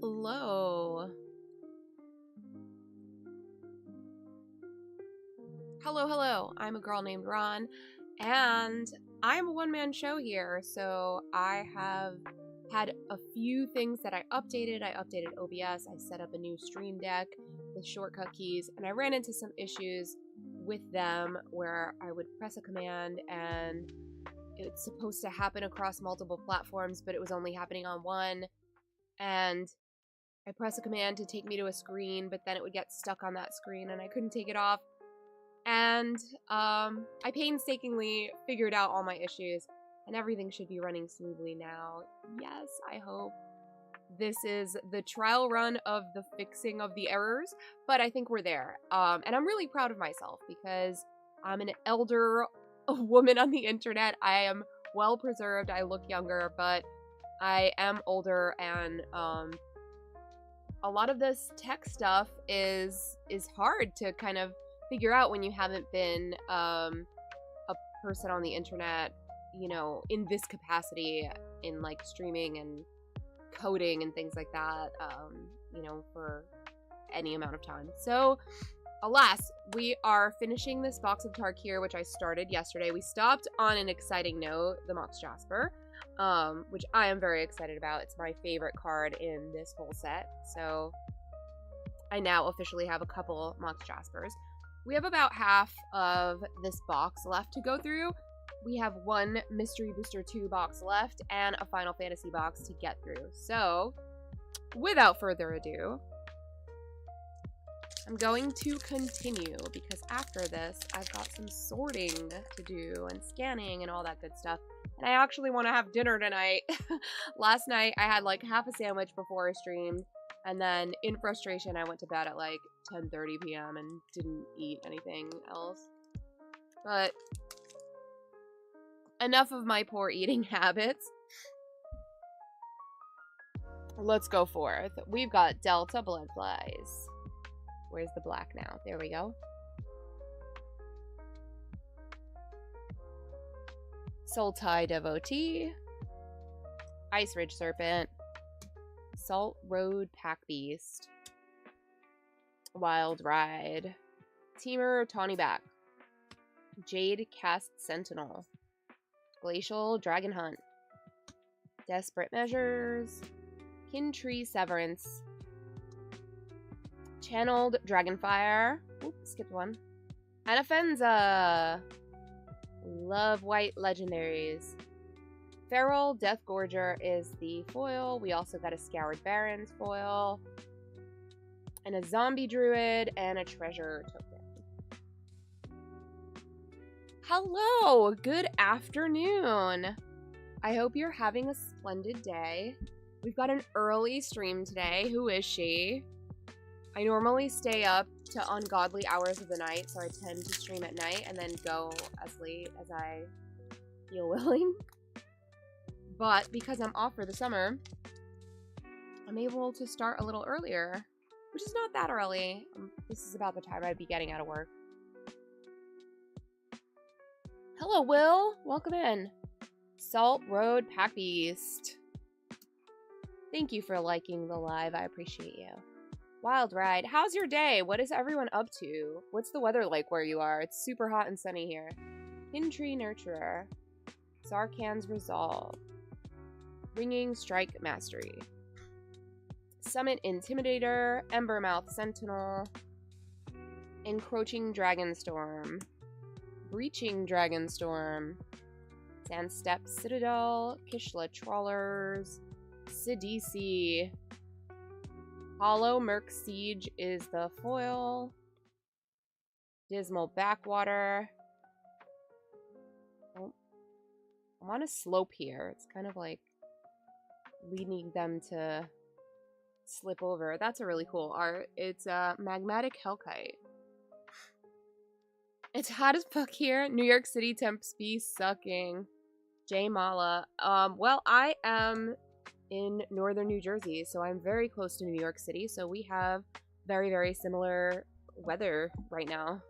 Hello. Hello. I'm a girl named Ron, and I'm a one-man show here, so I have had a few things that I updated. I updated OBS, I set up a new stream deck with shortcut keys, and I ran into some issues with them where I would press a command and it's supposed to happen across multiple platforms, but it was only happening on one, and I press a command to take me to a screen, but then it would get stuck on that screen and I couldn't take it off. And I painstakingly figured out all my issues and everything should be running smoothly now. Yes, I hope. This is the trial run of the fixing of the errors, but I think we're there. And I'm really proud of myself because I'm an elder woman on the internet. I am well preserved. I look younger, but I am older, and a lot of this tech stuff is hard to kind of figure out when you haven't been a person on the internet, you know, in this capacity, in like streaming and coding and things like that, you know, for any amount of time. So, alas, we are finishing this box of Tarkir, which I started yesterday. We stopped on an exciting note, the Mox Jasper, which I am very excited about. It's my favorite card in this whole set, so I now officially have a couple Mox Jaspers. We have about half of this box left to go through. We have one Mystery Booster 2 box left and a Final Fantasy box to get through. So, without further ado, I'm going to continue because after this, I've got some sorting to do and scanning and all that good stuff. And I actually want to have dinner tonight. Last night, I had like half a sandwich before I streamed. And then, in frustration, I went to bed at like 10:30 p.m. and didn't eat anything else. But enough of my poor eating habits. Let's go forth. We've got Delta Bloodflies. Where's the black now? There we go. Sultai Devotee. Ice Ridge Serpent. Salt Road Pack Beast. Wild Ride. Teamer Tawny Back. Jade Cast Sentinel. Glacial Dragon Hunt. Desperate Measures. Kintree Severance. Channeled Dragonfire. Oops, skipped one. Anafenza. Love White Legendaries. Feral Deathgorger is the foil. We also got a Scoured Barrens foil. And a Zombie Druid and a Treasure Token. Hello! Good afternoon! I hope you're having a splendid day. We've got an early stream today. Who is she? I normally stay up to ungodly hours of the night, so I tend to stream at night and then go as late as I feel willing. But because I'm off for the summer, I'm able to start a little earlier, which is not that early. This is about the time I'd be getting out of work. Hello, Will. Welcome in. Salt Road Pack Beast. Thank you for liking the live. I appreciate you. Wild Ride. How's your day? What is everyone up to? What's the weather like where you are? It's super hot and sunny here. Kintree Nurturer. Sarkhan's Resolve. Ringing Strike Mastery. Summit Intimidator. Embermouth Sentinel. Encroaching Dragonstorm. Breaching Dragonstorm. Sandstep Citadel. Kishla Trawlers. Sidisi. Hollow Merc Siege is the foil. Dismal Backwater. Oh, I'm on a slope here. It's kind of like leading them to slip over. That's a really cool art. It's Magmatic Hellkite. It's hot as fuck here. New York City temps be sucking. Jay Mala. Well, I am in northern New Jersey, so I'm very close to New York City, so we have very, very similar weather right now.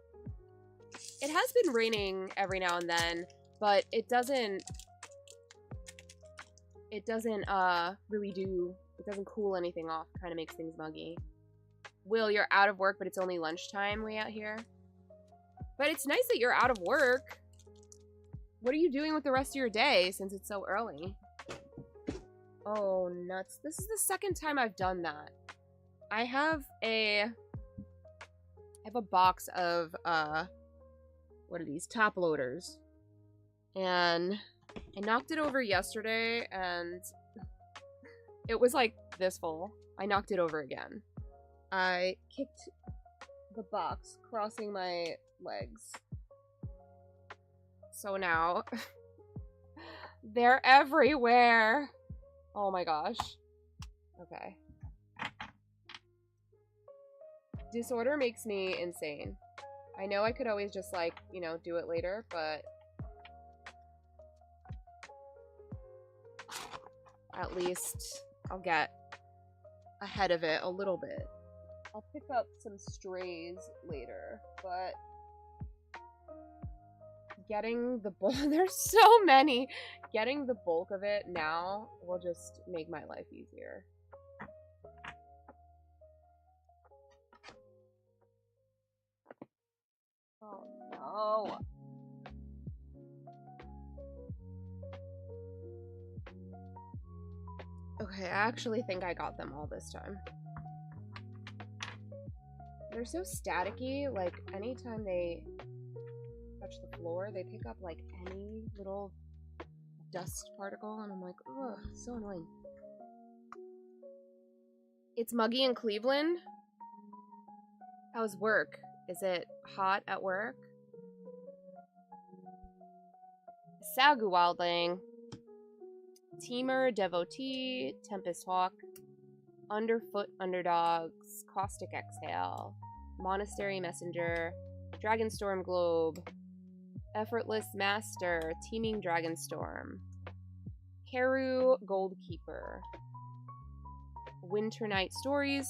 It has been raining every now and then, but it doesn't really do It doesn't cool anything off. Kind of makes things muggy. Will, you're out of work, but it's only lunchtime way out here. But it's nice that you're out of work. What are you doing with the rest of your day since it's so early? Oh, nuts. This is the second time I've done that. I have a box of, what are these? Top loaders. And I knocked it over yesterday, and it was like this full. I knocked it over again. I kicked the box, crossing my legs. So now, they're everywhere. Oh my gosh. Okay. Disorder makes me insane. I know I could always just, like, you know, do it later, but at least I'll get ahead of it a little bit. I'll pick up some strays later, but getting the bulk, there's so many. Getting the bulk of it now will just make my life easier. Oh no. Okay, I actually think I got them all this time. They're so staticky, like, anytime they touch the floor, they pick up, like, any little dust particle, and I'm like, ugh, so annoying. It's muggy in Cleveland? How's work? Is it hot at work? Sagu Wildling. Teamer, Devotee, Tempest Hawk, Underfoot Underdogs, Caustic Exhale, Monastery Messenger, Dragonstorm Globe, Effortless Master, Teeming Dragonstorm, Keru Goldkeeper, Winter Night Stories,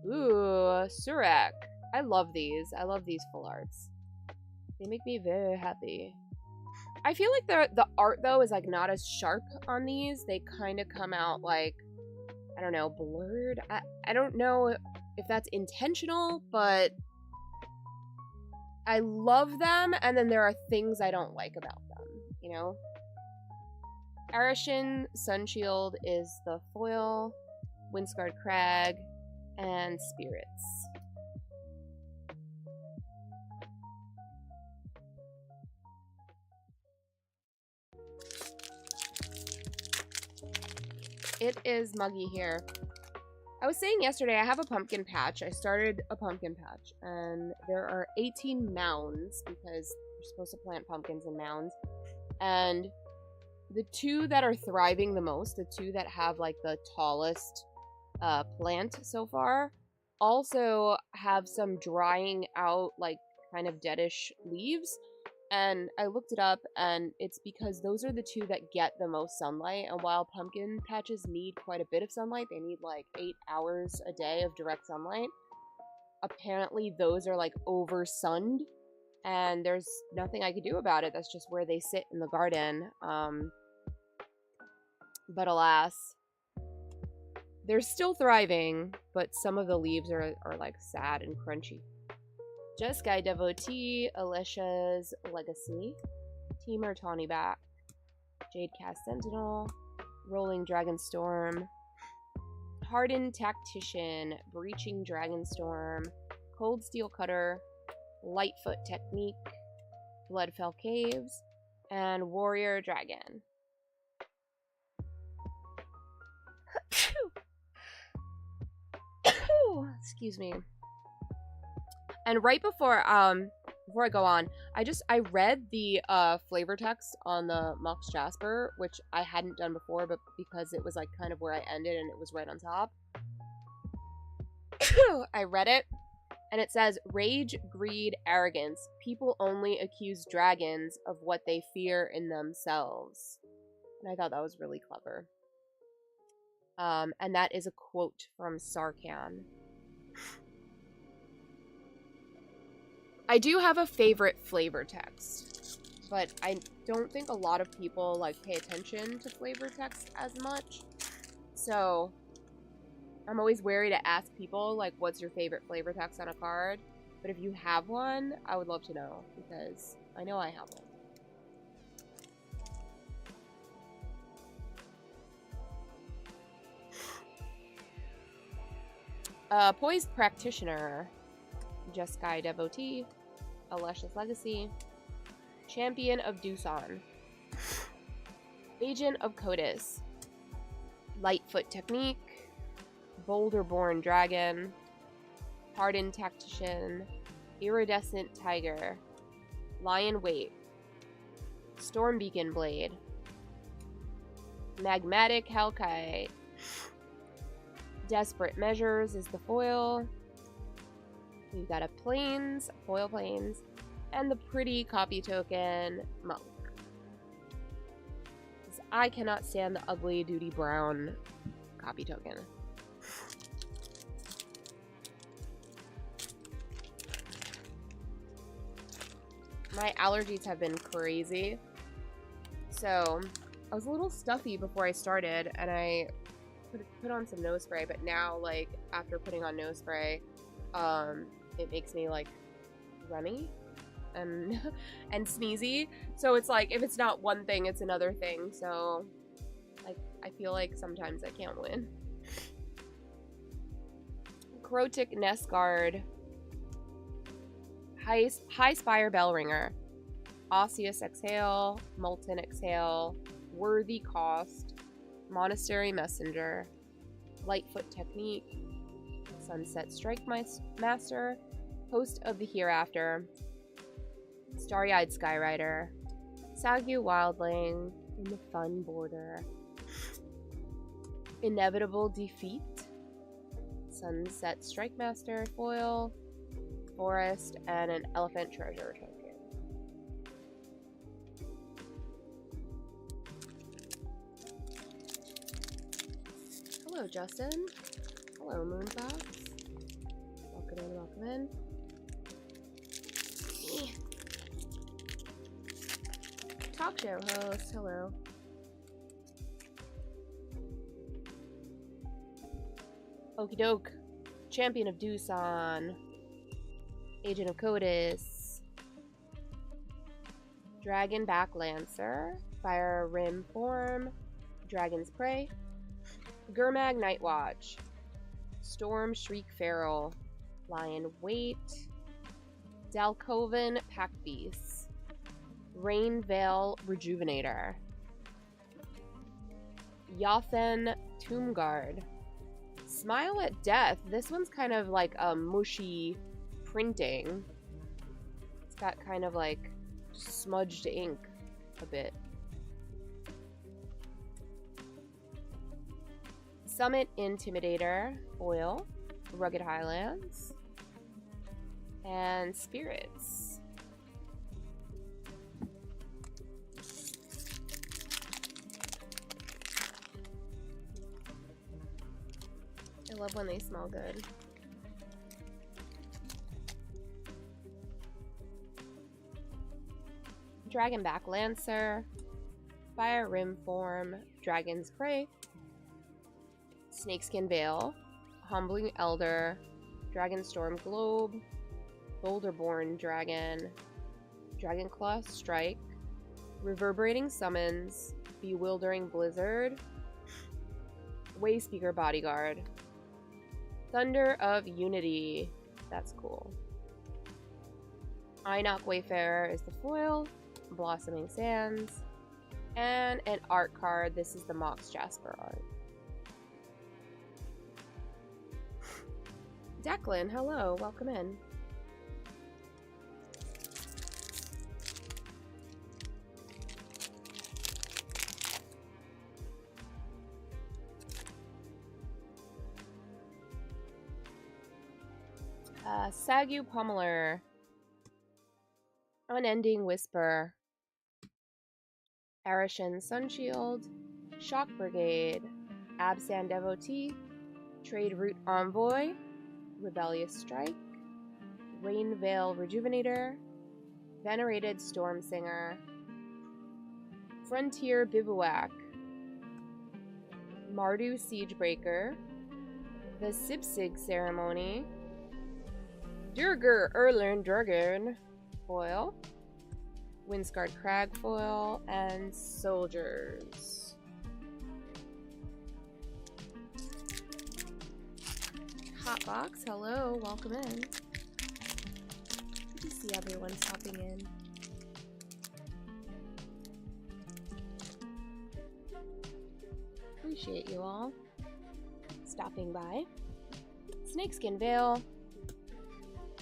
ooh, Surek. I love these. I love these full arts. They make me very happy. I feel like the art, though, is, like, not as sharp on these. They kind of come out, like, I don't know, blurred? I don't know if that's intentional, but I love them, and then there are things I don't like about them, you know? Arishin Sunshield is the foil, Windscarred Crag, and Spirits. It is muggy here. I was saying yesterday, I have a pumpkin patch. I started a pumpkin patch, and there are 18 mounds, because you're supposed to plant pumpkins in mounds. And the two that are thriving the most, the two that have, like, the tallest plant so far, also have some drying out, like, kind of deadish leaves. And I looked it up, and it's because those are the two that get the most sunlight. And while pumpkin patches need quite a bit of sunlight, they need like 8 hours a day of direct sunlight. Apparently those are like over sunned, and there's nothing I could do about it. That's just where they sit in the garden. But alas, they're still thriving, but some of the leaves are like sad and crunchy. Jeskai Devotee, Alicia's Legacy, Teamer Tawnyback, Jadecast Sentinel, Rolling Dragonstorm, Hardened Tactician, Breaching Dragonstorm, Cold Steel Cutter, Lightfoot Technique, Bloodfell Caves, and Warrior Dragon. Excuse me. And right before I go on, I read the flavor text on the Mox Jasper, which I hadn't done before, but because it was like kind of where I ended and it was right on top. I read it, and it says, rage, greed, arrogance. People only accuse dragons of what they fear in themselves. And I thought that was really clever. And that is a quote from Sarkhan. I do have a favorite flavor text, but I don't think a lot of people like pay attention to flavor text as much. So I'm always wary to ask people, like, what's your favorite flavor text on a card? But if you have one, I would love to know, because I know I have one. Poised Practitioner, Jeskai Devotee, Alesha's Legacy, Champion of Doosan, Agent of Codis, Lightfoot Technique, Boulderborn Dragon, Hardened Tactician, Iridescent Tiger, Lion Weight, Stormbeacon Blade, Magmatic Hellkite, Desperate Measures is the foil. We've got a Plains, foil Plains, and the pretty copy token Monk. I cannot stand the ugly Duty Brown copy token. My allergies have been crazy. So, I was a little stuffy before I started, and I put on some nose spray, but now, like, after putting on nose spray, it makes me, like, runny and and sneezy. So it's like, if it's not one thing, it's another thing. So, like, I feel like sometimes I can't win. Crotic Nest Guard, High Spire Bellringer, Osseous Exhale, Molten Exhale, Worthy Cost, Monastery Messenger, Lightfoot Technique, Sunset Strike Master, Host of the Hereafter, Starry-Eyed Skyrider, Sagu Wildling in the Fun Border, Inevitable Defeat, Sunset Strike Master foil, Forest, and an Elephant Treasure token. Hello, Justin. Hello, Moonfox. Welcome in, welcome in. Talk show host, hello. Okie doke. Champion of Doosan. Agent of Codis. Dragon Back Lancer. Fire Rim Form. Dragon's Prey. Gurmag Nightwatch. Storm Shriek Feral. Lion Weight. Dalcoven Pack Beasts. Rain Veil Rejuvenator. Yothen Tomb Guard. Smile at Death. This one's kind of like a mushy printing. It's got kind of like smudged ink a bit. Summit Intimidator foil, Rugged Highlands, and Spirits. I love when they smell good. Dragonback Lancer, Fire Rim Form, Dragon's Prey, Snakeskin Veil, Humbling Elder, Dragonstorm Globe, Boulderborn Dragon, Dragonclaw Strike, Reverberating Summons, Bewildering Blizzard, Wayspeaker Bodyguard, Thunder of Unity. That's cool. Inoc Wayfarer is the foil, Blossoming Sands, and an art card. This is the Mox Jasper art. Declan, hello, welcome in. Sagu Pummeler, Unending Whisper, Arishan Sunshield, Shock Brigade, Absan Devotee, Trade Route Envoy, Rebellious Strike, Rain Veil Rejuvenator, Venerated Storm Singer, Frontier Bivouac, Mardu Siegebreaker, the Sipsig Ceremony, Durger Erlern Dragon foil, Windscarred Crag foil, and Soldiers. Hotbox, hello, welcome in. Good to see everyone stopping in. Appreciate you all stopping by. Snakeskin Veil,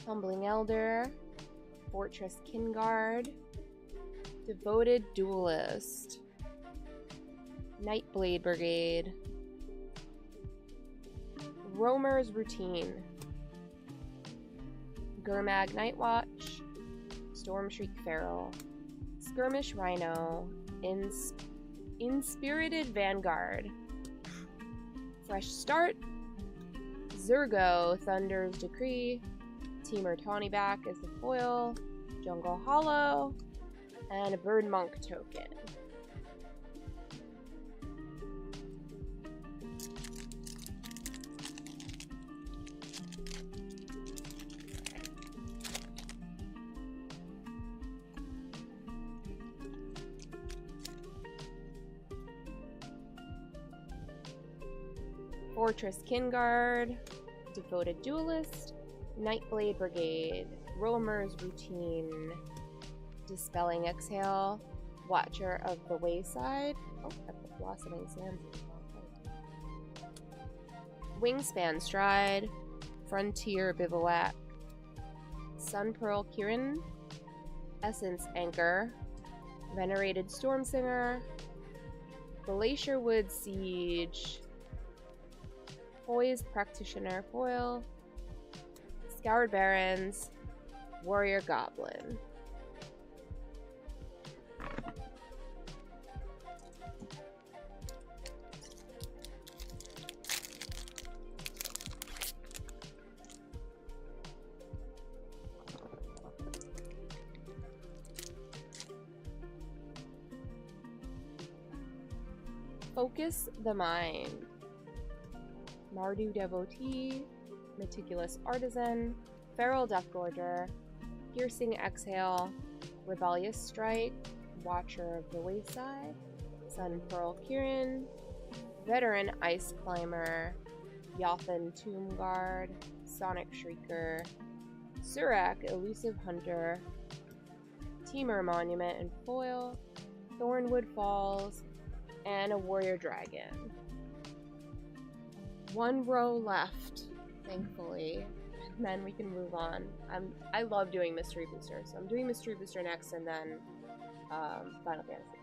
Humbling Elder, Fortress Kinguard, Devoted Duelist, Nightblade Brigade, Roamer's Routine, Gurmag Nightwatch, Stormshriek Feral, Skirmish Rhino, Inspirited Vanguard, Fresh Start, Zergo Thunder's Decree, Temur Tawnyback as the foil, Jungle Hollow, and a Bird Monk token. Fortress Kinguard, Devoted Duelist, Nightblade Brigade, Roamer's Routine, Dispelling Exhale, Watcher of the Wayside. Oh, I put Blossoming Sands in the wrong place. Wingspan Stride, Frontier Bivouac, Sunpearl Kirin, Essence Anchor, Venerated Stormsinger, Glacier Wood Siege, Poised Practitioner foil, Scoured Barrens, Warrior Goblin. Focus the Mind, Mardu Devotee, Meticulous Artisan, Feral Deathgorger, Piercing Exhale, Rebellious Strike, Watcher of the Wayside, Sunpearl Kirin, Veteran Ice Climber, Yothan Tomb Guard, Sonic Shrieker, Surak Elusive Hunter, Temur Monument and foil, Thornwood Falls, and a Warrior Dragon. One row left, thankfully, and then we can move on. I love doing Mystery Booster, so I'm doing Mystery Booster next, and then Final Fantasy.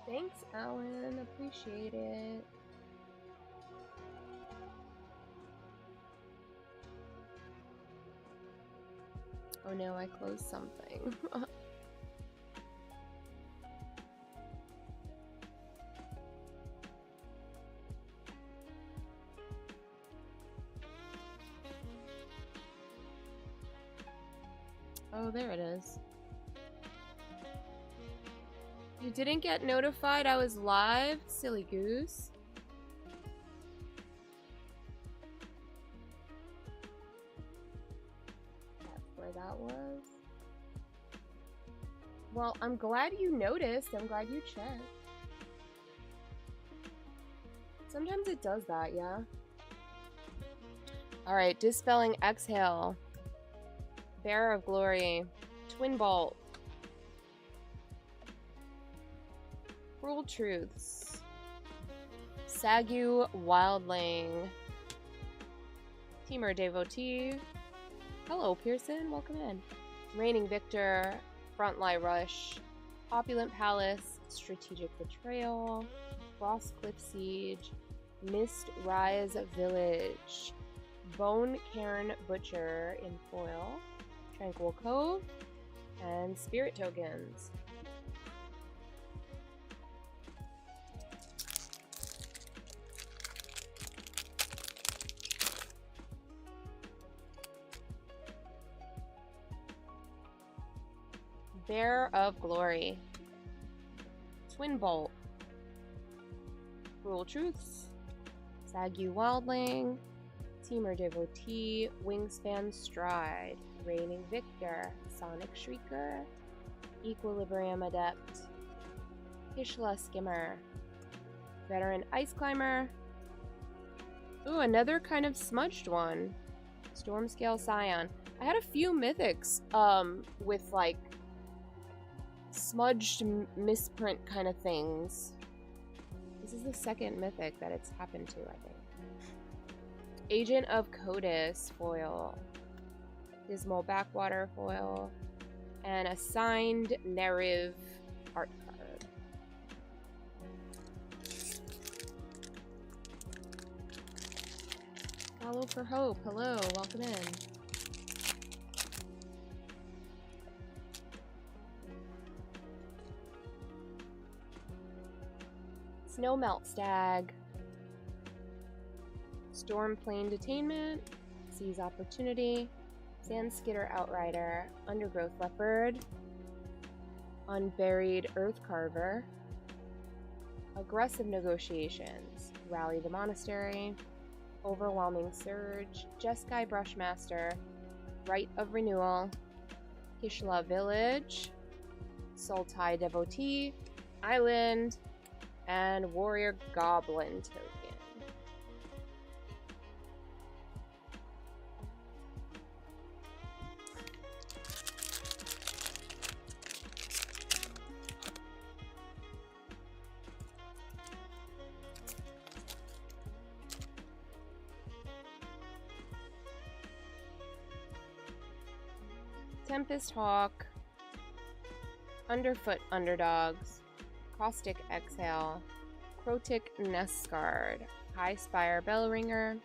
Thanks, Alan. Appreciate it. Oh no, I closed something. Oh, there it is. You didn't get notified I was live? Silly goose. That's where that was. Well, I'm glad you noticed. I'm glad you checked. Sometimes it does that, yeah? Alright, Dispelling Exhale. Bearer of Glory. Twin Bolt. Cruel Truths, Sagu Wildling, Temur Devotee, hello Pearson, welcome in, Reigning Victor, Frontline Rush, Opulent Palace, Strategic Betrayal, Frostcliff Siege, Mist Rise Village, Bone Cairn Butcher in foil, Tranquil Cove, and Spirit Tokens. Bear of Glory, Twin Bolt, Cruel Truths, Sagu Wildling, Teamer Devotee, Wingspan Stride, Reigning Victor, Sonic Shrieker, Equilibrium Adept, Kishla Skimmer, Veteran Ice Climber. Ooh, another kind of smudged one. Stormscale Scion. I had a few mythics with like smudged misprint kind of things. This is the second mythic that it's happened to, I think. Agent of Codis foil, Dismal Backwater foil, and a signed Neriv art card. Follow for Hope. Hello, welcome in. Snowmelt Stag, Stormplane Detainment, Seize Opportunity, Sandskitter Outrider, Undergrowth Leopard, Unburied Earthcarver, Aggressive Negotiations, Rally the Monastery, Overwhelming Surge, Jeskai Brushmaster, Rite of Renewal, Kishla Village, Sultai Devotee, Island, and Warrior Goblin Token. Tempest Hawk, Underfoot Underdogs, Caustic Exhale, Crotic Nestguard, High Spire Bellringer,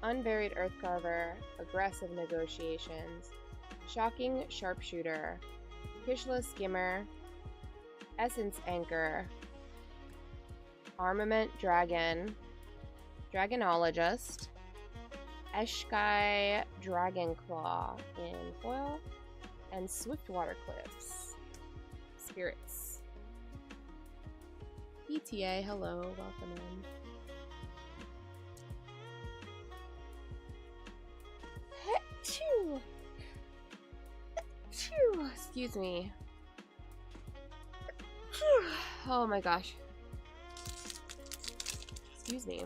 Unburied Earthcarver, Aggressive Negotiations, Shocking Sharpshooter, Kishla Skimmer, Essence Anchor, Armament Dragon, Dragonologist, Eshkai Dragonclaw in foil, and Swiftwater Cliffs. Spirits. ETA, hello, welcome in. Excuse me. Oh my gosh. Excuse me.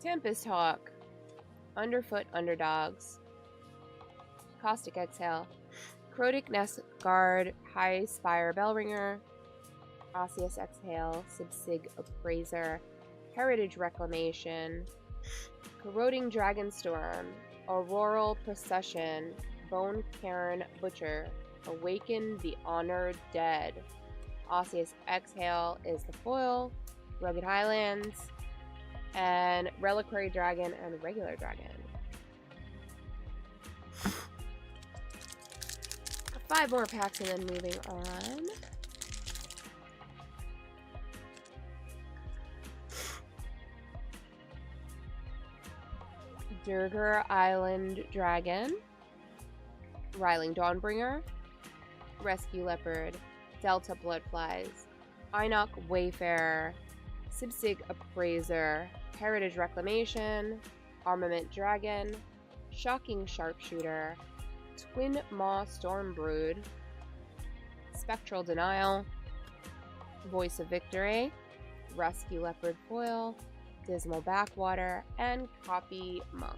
Tempest Hawk, Underfoot Underdogs, Caustic Exhale, Crotic Nestguard, High Spire Bellringer, Osseous Exhale, Subsig Appraiser, Heritage Reclamation, Corroding Dragonstorm, Auroral Procession, Bone Cairn Butcher, Awaken the Honored Dead. Osseous Exhale is the foil, Rugged Highlands, and Reliquary Dragon and Regular Dragon. 5 more packs and then moving on. Durgar Island Dragon, Riling Dawnbringer, Rescue Leopard, Delta Bloodflies, Einok Wayfarer, Sibsig Appraiser, Heritage Reclamation, Armament Dragon, Shocking Sharpshooter, Twin Maw Stormbrood, Spectral Denial, Voice of Victory, Rescue Leopard Foil, Dismal Backwater, and Copy Monk.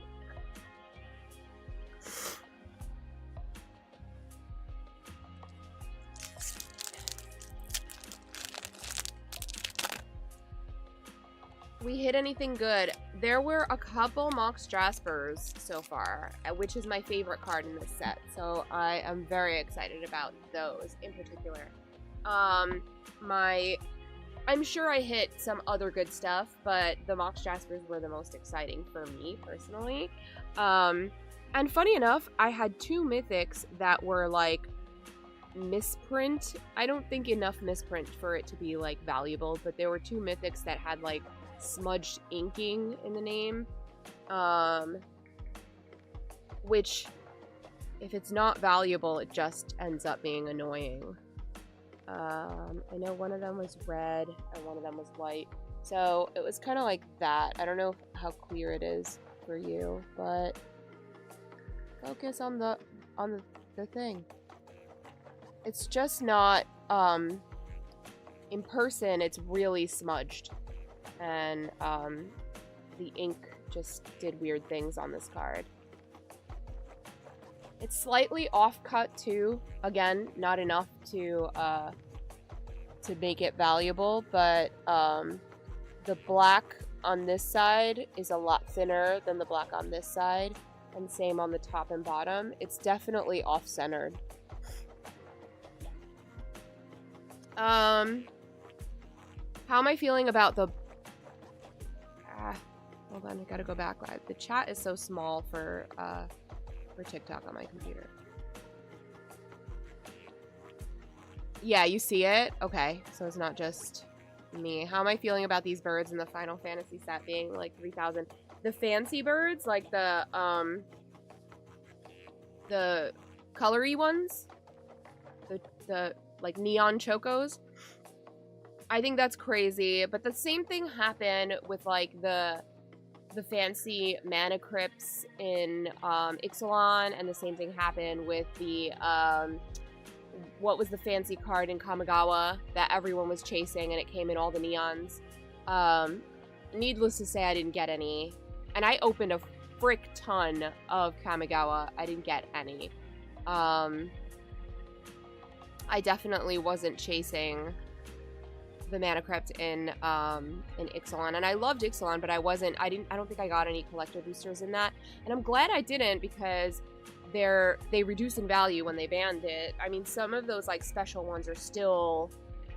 We hit anything good. There were a couple Mox Jaspers so far, which is my favorite card in this set, so I am very excited about those in particular. I'm sure I hit some other good stuff, but the Mox Jaspers were the most exciting for me, personally. And funny enough, I had 2 mythics that were, like, misprint. I don't think enough misprint for it to be, like, valuable, but there were 2 mythics that had, like, smudged inking in the name. Which, if it's not valuable, it just ends up being annoying. I know one of them was red and one of them was white. So it was kind of like that. I don't know how clear it is for you, but focus on the thing. It's just not, in person, it's really smudged. And, the ink just did weird things on this card. It's slightly off-cut, too. Again, not enough to make it valuable, but, the black on this side is a lot thinner than the black on this side, and same on the top and bottom. It's definitely off-centered. How am I feeling about the... hold on, I gotta go back. The chat is so small for TikTok on my computer. Yeah, you see it? Okay, so it's not just me. How am I feeling about these birds in the Final Fantasy set being like 3,000? The fancy birds, like the colory ones, the like neon chocos. I think that's crazy, but the same thing happened with like the fancy mana crypts in Ixalan, and the same thing happened with the what was the fancy card in Kamigawa that everyone was chasing, and it came in all the neons. Needless to say, I didn't get any, and I opened a frick ton of Kamigawa. I didn't get any. I definitely wasn't chasing the mana crypt in Ixalan, and I loved Ixalan, but I don't think I got any collector boosters in that, and I'm glad I didn't, because they reduce in value when they banned it. I mean, some of those like special ones are still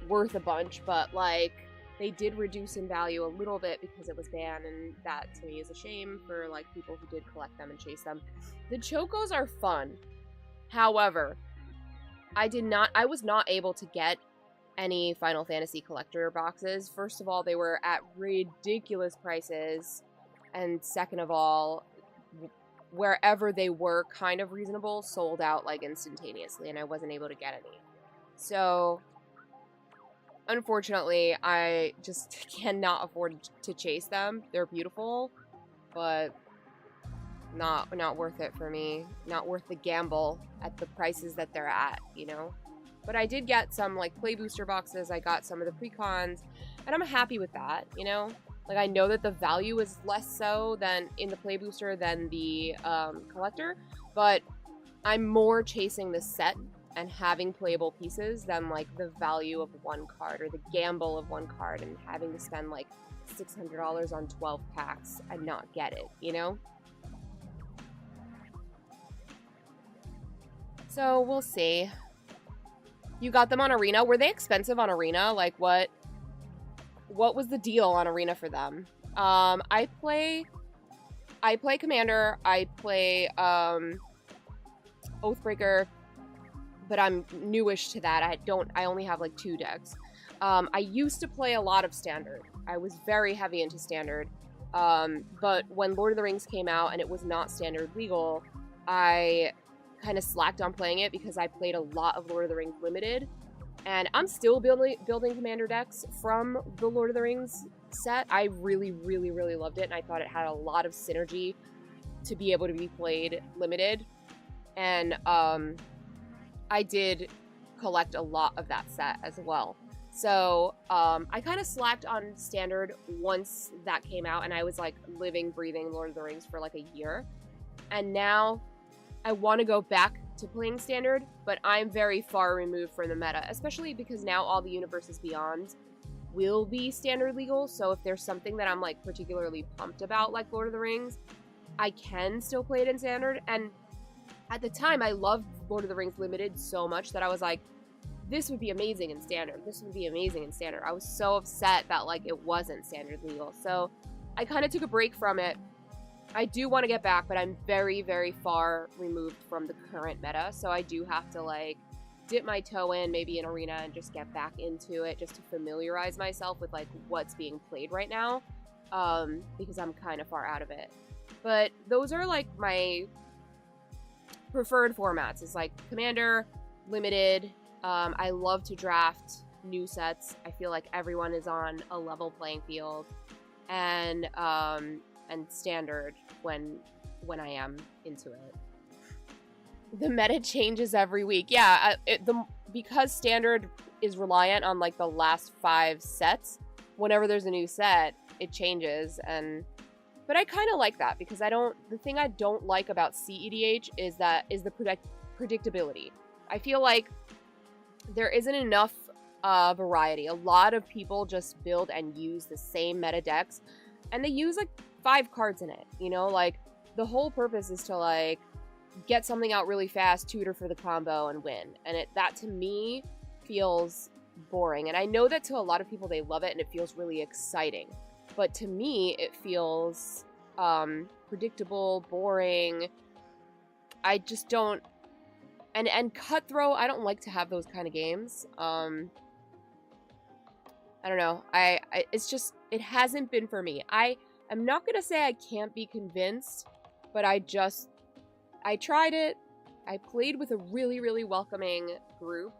worth a bunch, but like they did reduce in value a little bit because it was banned, and that to me is a shame for like people who did collect them and chase them. The chocos are fun. However, I was not able to get any Final Fantasy collector boxes. First of all, they were at ridiculous prices, and second of all, wherever they were kind of reasonable, sold out like instantaneously, and I wasn't able to get any. So unfortunately, I just cannot afford to chase them. They're beautiful, but not worth it for me. Not worth the gamble at the prices that they're at, you know? But I did get some, like, play booster boxes. I got some of the precons, and I'm happy with that, you know? Like, I know that the value is less so than in the play booster than the collector, but I'm more chasing the set and having playable pieces than, like, the value of one card or the gamble of one card and having to spend, like, $600 on 12 packs and not get it, you know? So, we'll see. You got them on Arena? Were they expensive on Arena? Like, what was the deal on Arena for them? I play Commander, I play Oathbreaker, but I'm newish to that. I only have like 2 decks. I used to play a lot of Standard. I was very heavy into Standard. But when Lord of the Rings came out and it was not Standard legal, I kind of slacked on playing it because I played a lot of Lord of the Rings Limited. And I'm still building Commander decks from the Lord of the Rings set. I really, really, really loved it, and I thought it had a lot of synergy to be able to be played Limited. And I did collect a lot of that set as well. So I kind of slacked on Standard once that came out, and I was like living, breathing Lord of the Rings for like a year. And now I want to go back to playing Standard, but I'm very far removed from the meta, especially because now all the Universes Beyond will be Standard legal. So if there's something that I'm like particularly pumped about, like Lord of the Rings, I can still play it in Standard. And at the time, I loved Lord of the Rings Limited so much that I was like, this would be amazing in standard. This would be amazing in standard. I was so upset that like it wasn't standard legal. So I kind of took a break from it. I do want to get back, but I'm very, very far removed from the current meta. So I do have to like dip my toe in maybe in arena and just get back into it just to familiarize myself with like what's being played right now, because I'm kind of far out of it. But those are like my preferred formats. It's like Commander, Limited. I love to draft new sets. I feel like everyone is on a level playing field, and Standard when I am into it. The meta changes every week. Yeah, because Standard is reliant on like the last 5 sets. Whenever there's a new set, it changes, but I kind of like that because the thing I don't like about CEDH is the predictability. I feel like there isn't enough variety. A lot of people just build and use the same meta decks, and they use like 5 cards in it, you know? Like, the whole purpose is to like get something out really fast, tutor for the combo, and win. And that to me feels boring. And I know that to a lot of people they love it and it feels really exciting. But to me it feels predictable, boring. I just don't. And cutthroat, I don't like to have those kind of games. I don't know. It's just, it hasn't been for me. I'm not gonna say I can't be convinced, but I tried it. I played with a really, really welcoming group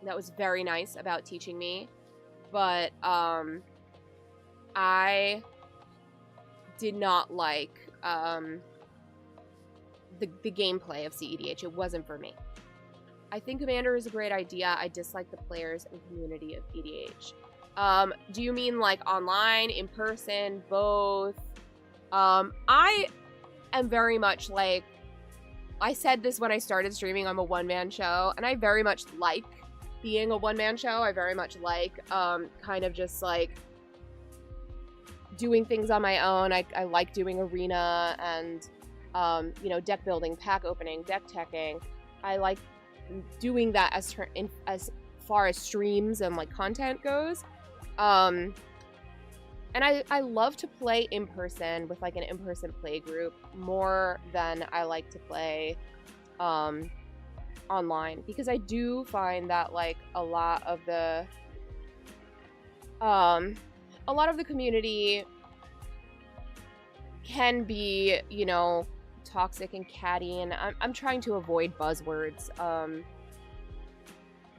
that was very nice about teaching me, but I did not like the gameplay of CEDH. It wasn't for me. I think Commander is a great idea. I dislike the players and community of EDH. Do you mean like online, in person, both? I am very much like, I said this when I started streaming, I'm a one-man show, and I very much like being a one-man show. I very much like kind of just like doing things on my own. I like doing arena and you know, deck building, pack opening, deck teching. I like doing that as far as streams and like content goes. And I love to play in person with like an in-person play group more than I like to play online, because I do find that like a lot of the community can be, you know, toxic and catty, and I'm trying to avoid buzzwords.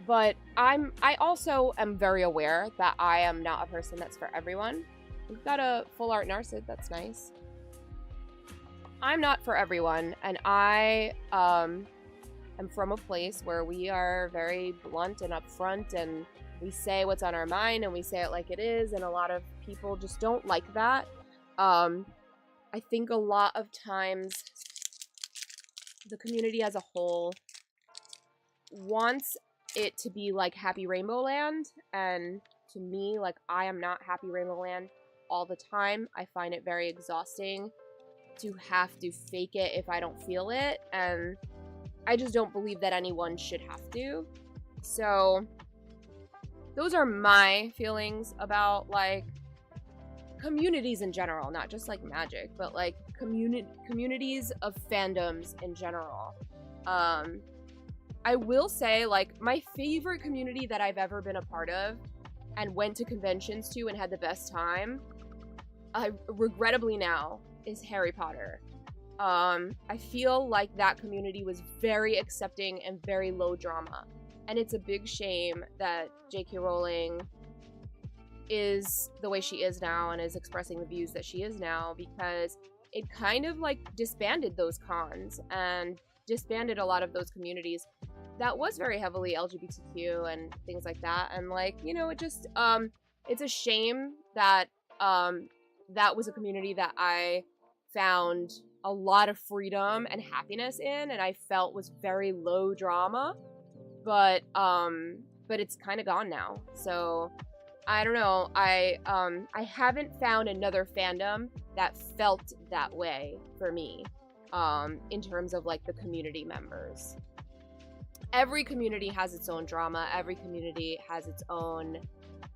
But I also am very aware that I am not a person that's for everyone. We've got a full art Narcid, that's nice. I'm not for everyone, and I am from a place where we are very blunt and upfront, and we say what's on our mind, and we say it like it is, and a lot of people just don't like that. I think a lot of times the community as a whole wants it to be like Happy Rainbow Land, and to me, like, I am not Happy Rainbow Land all the time. I find it very exhausting to have to fake it if I don't feel it, and I just don't believe that anyone should have to. So those are my feelings about like communities in general, not just like Magic, but like communities of fandoms in general. I will say, like, my favorite community that I've ever been a part of and went to conventions to and had the best time, regrettably now, is Harry Potter. I feel like that community was very accepting and very low drama. And it's a big shame that J.K. Rowling is the way she is now and is expressing the views that she is now, because it kind of like disbanded those cons and disbanded a lot of those communities that was very heavily LGBTQ and things like that. And like, you know, it just it's a shame that that was a community that I found a lot of freedom and happiness in, and I felt was very low drama, but it's kind of gone now. So I don't know. I haven't found another fandom that felt that way for me, in terms of like the community members. every community has its own drama. Every community has its own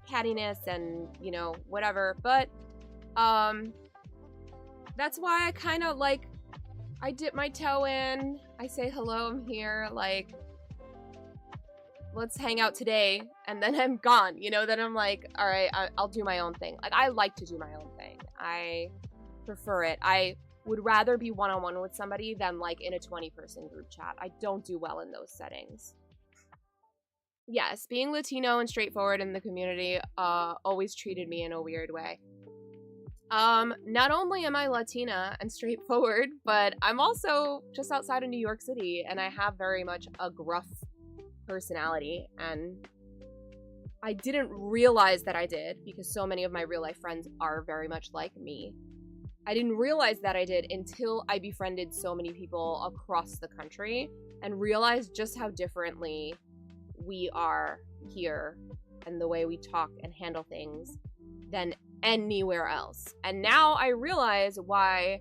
cattiness and, you know, whatever. But that's why I kind of like, I dip my toe in. I say, hello, I'm here. Like, let's hang out today. And then I'm gone, you know, then I'm like, all right, I'll do my own thing. Like, I like to do my own thing. I prefer it. I would rather be one-on-one with somebody than like in a 20-person group chat. I don't do well in those settings. Yes, being Latino and straightforward in the community always treated me in a weird way. Not only am I Latina and straightforward, but I'm also just outside of New York City, and I have very much a gruff personality, and I didn't realize that I did because so many of my real life friends are very much like me. I didn't realize that I did until I befriended so many people across the country and realized just how differently we are here and the way we talk and handle things than anywhere else. And now I realize why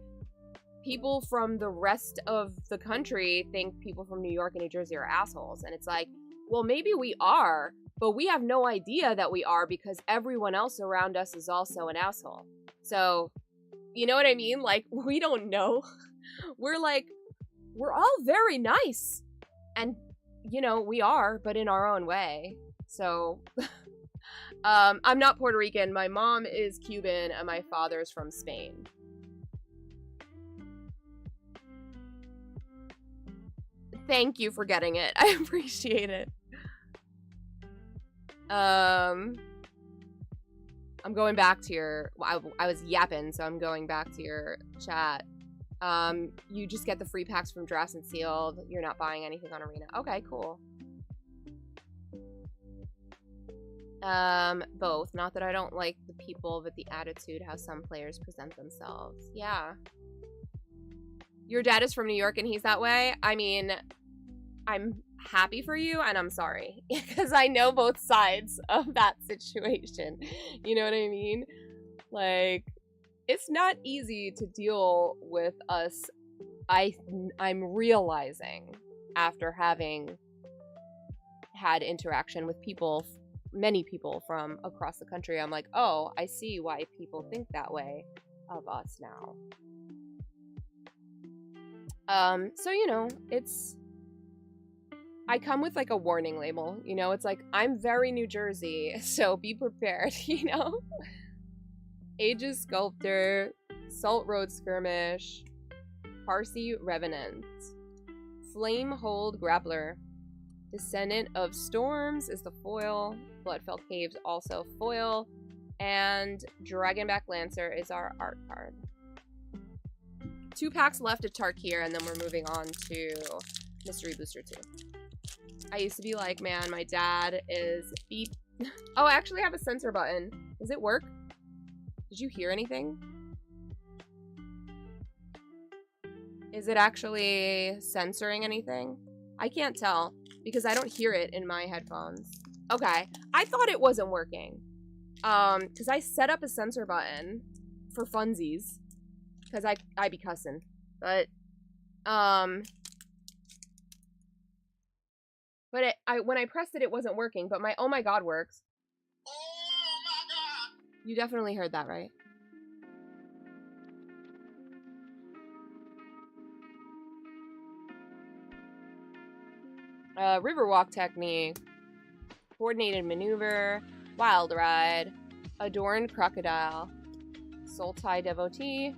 people from the rest of the country think people from New York and New Jersey are assholes. And it's like, well, maybe we are, but we have no idea that we are because everyone else around us is also an asshole. So, you know what I mean? Like, we don't know. We're all very nice. And, you know, we are, but in our own way. So, I'm not Puerto Rican. My mom is Cuban and my father's from Spain. Thank you for getting it. I appreciate it. I'm going back to your... I was yapping, so I'm going back to your chat. You just get the free packs from Dress and Sealed. You're not buying anything on Arena. Okay, cool. Both. Not that I don't like the people, but the attitude, how some players present themselves. Yeah. Your dad is from New York and he's that way? I mean, I'm happy for you and I'm sorry. Because I know both sides of that situation. You know what I mean? Like, it's not easy to deal with us. I'm realizing after having had interaction with people, many people from across the country, I'm like, oh, I see why people think that way of us now. So, you know, I come with like a warning label, you know, it's like, I'm very New Jersey, so be prepared, you know? Aegis Sculptor, Salt Road Skirmish, Parsi Revenant, Flamehold Grappler, Descendant of Storms is the foil, Bloodfell Caves also foil, and Dragonback Lancer is our art card. 2 packs left of Tarkir, and then we're moving on to Mystery Booster 2. I used to be like, man, my dad is beep. Oh, I actually have a censor button. Does it work? Did you hear anything? Is it actually censoring anything? I can't tell because I don't hear it in my headphones. Okay, I thought it wasn't working. Because I set up a censor button for funsies. Because I be cussing. But, when I pressed it, it wasn't working. But my oh my god works. Oh my god! You definitely heard that, right? Riverwalk Technique. Coordinated Maneuver. Wild Ride. Adorned Crocodile. Soul-Tie Devotee.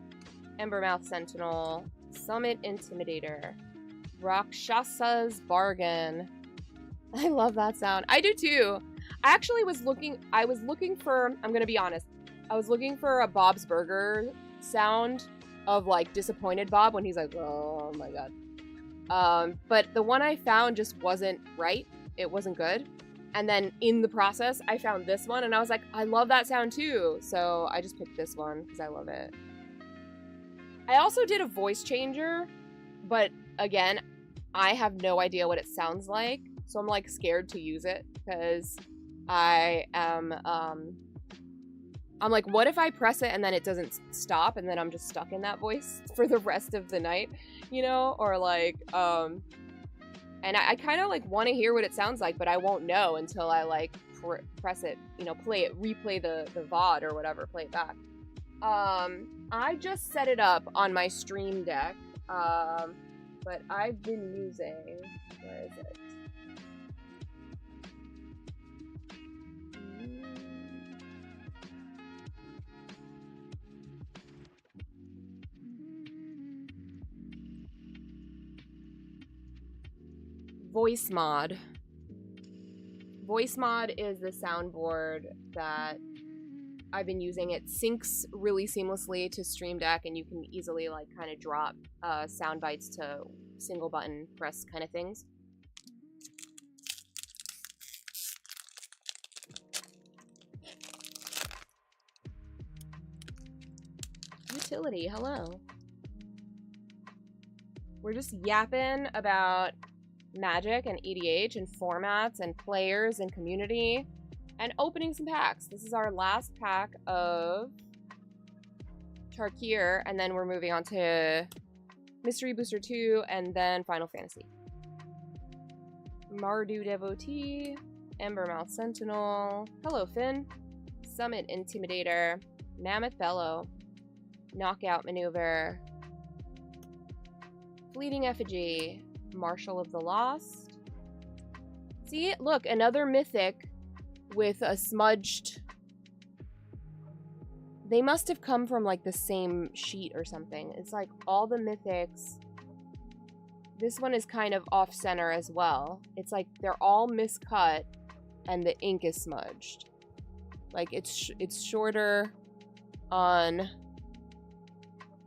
Embermouth Sentinel. Summit Intimidator. Rakshasa's Bargain. I love that sound. I do too. I actually was looking for, I'm gonna be honest, I was looking for a Bob's Burger sound of like disappointed Bob when he's like, oh my god. But the one I found just wasn't right. It wasn't good. And then in the process, I found this one and I was like, I love that sound too. So I just picked this one because I love it. I also did a voice changer, but again, I have no idea what it sounds like. So I'm like scared to use it because I am, I'm like, what if I press it and then it doesn't stop and then I'm just stuck in that voice for the rest of the night, you know? Or like, And I kind of like want to hear what it sounds like, but I won't know until I like press it, you know, play it, replay the VOD or whatever, play it back. I just set it up on my Stream Deck, but I've been using, where is it? Voice Mod. Voice Mod is the soundboard that I've been using. It syncs really seamlessly to Stream Deck, and you can easily like kind of drop sound bites to single button press kind of things. Utility, hello. We're just yapping about Magic and EDH and formats and players and community and opening some packs. This is our last pack of Tarkir, and then we're moving on to Mystery Booster 2 and then Final Fantasy. Mardu Devotee, Embermouth Sentinel, hello Finn, Summit Intimidator, Mammoth Bellow, Knockout Maneuver, Fleeting Effigy, Marshal of the Lost. See, look, another mythic with a smudged... They must have come from like the same sheet or something. It's like all the mythics. This one is kind of off-center as well. It's like they're all miscut and the ink is smudged. Like it's shorter on...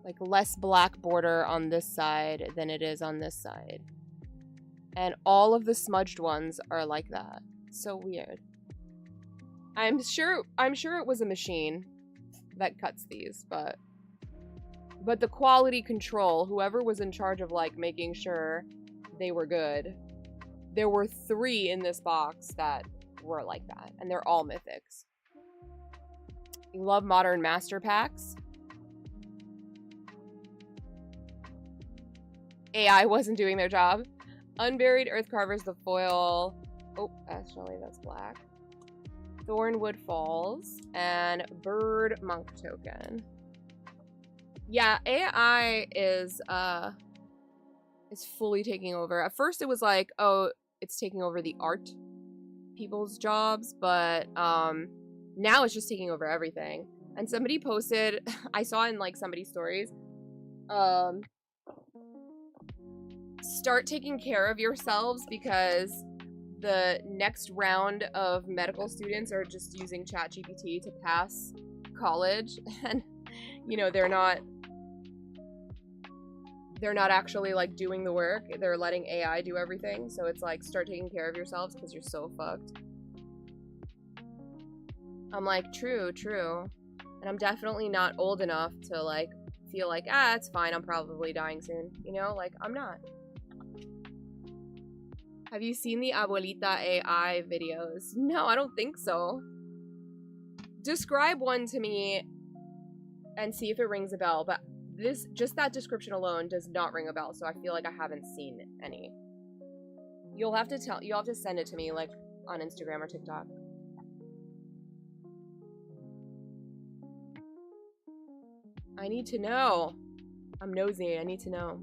like less black border on this side than it is on this side. And all of the smudged ones are like that. So weird. I'm sure it was a machine that cuts these, but the quality control, whoever was in charge of like making sure they were good, there were 3 in this box that were like that, and they're all mythics. You love Modern Master Packs? AI wasn't doing their job. Unburied Earthcarvers, the foil. Oh, actually, that's black. Thornwood Falls, and Bird Monk Token. Yeah, AI is fully taking over. At first it was like, oh, it's taking over the art people's jobs, but now it's just taking over everything. And somebody posted, I saw in like somebody's stories, start taking care of yourselves because the next round of medical students are just using ChatGPT to pass college, and you know they're not actually like doing the work. They're letting AI do everything. So it's like, start taking care of yourselves because you're so fucked. I'm like, true, and I'm definitely not old enough to like feel like, it's fine, I'm probably dying soon, you know, like I'm not. Have you seen the Abuelita AI videos? No, I don't think so. Describe one to me and see if it rings a bell, but just that description alone does not ring a bell, so I feel like I haven't seen any. You'll have to send it to me, like, on Instagram or TikTok. I need to know. I'm nosy, I need to know.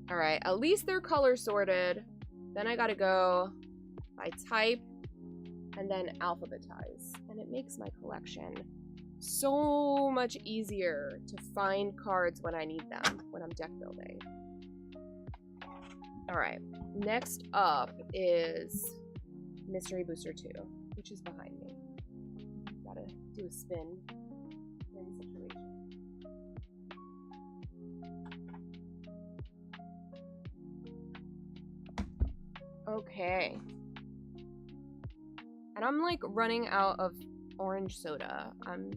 Alright, at least they're color sorted. Then I gotta go by type and then alphabetize. And it makes my collection so much easier to find cards when I need them, when I'm deck building. Alright, next up is Mystery Booster 2, which is behind me. Gotta do a spin situation. Okay. And I'm like running out of orange soda. I'm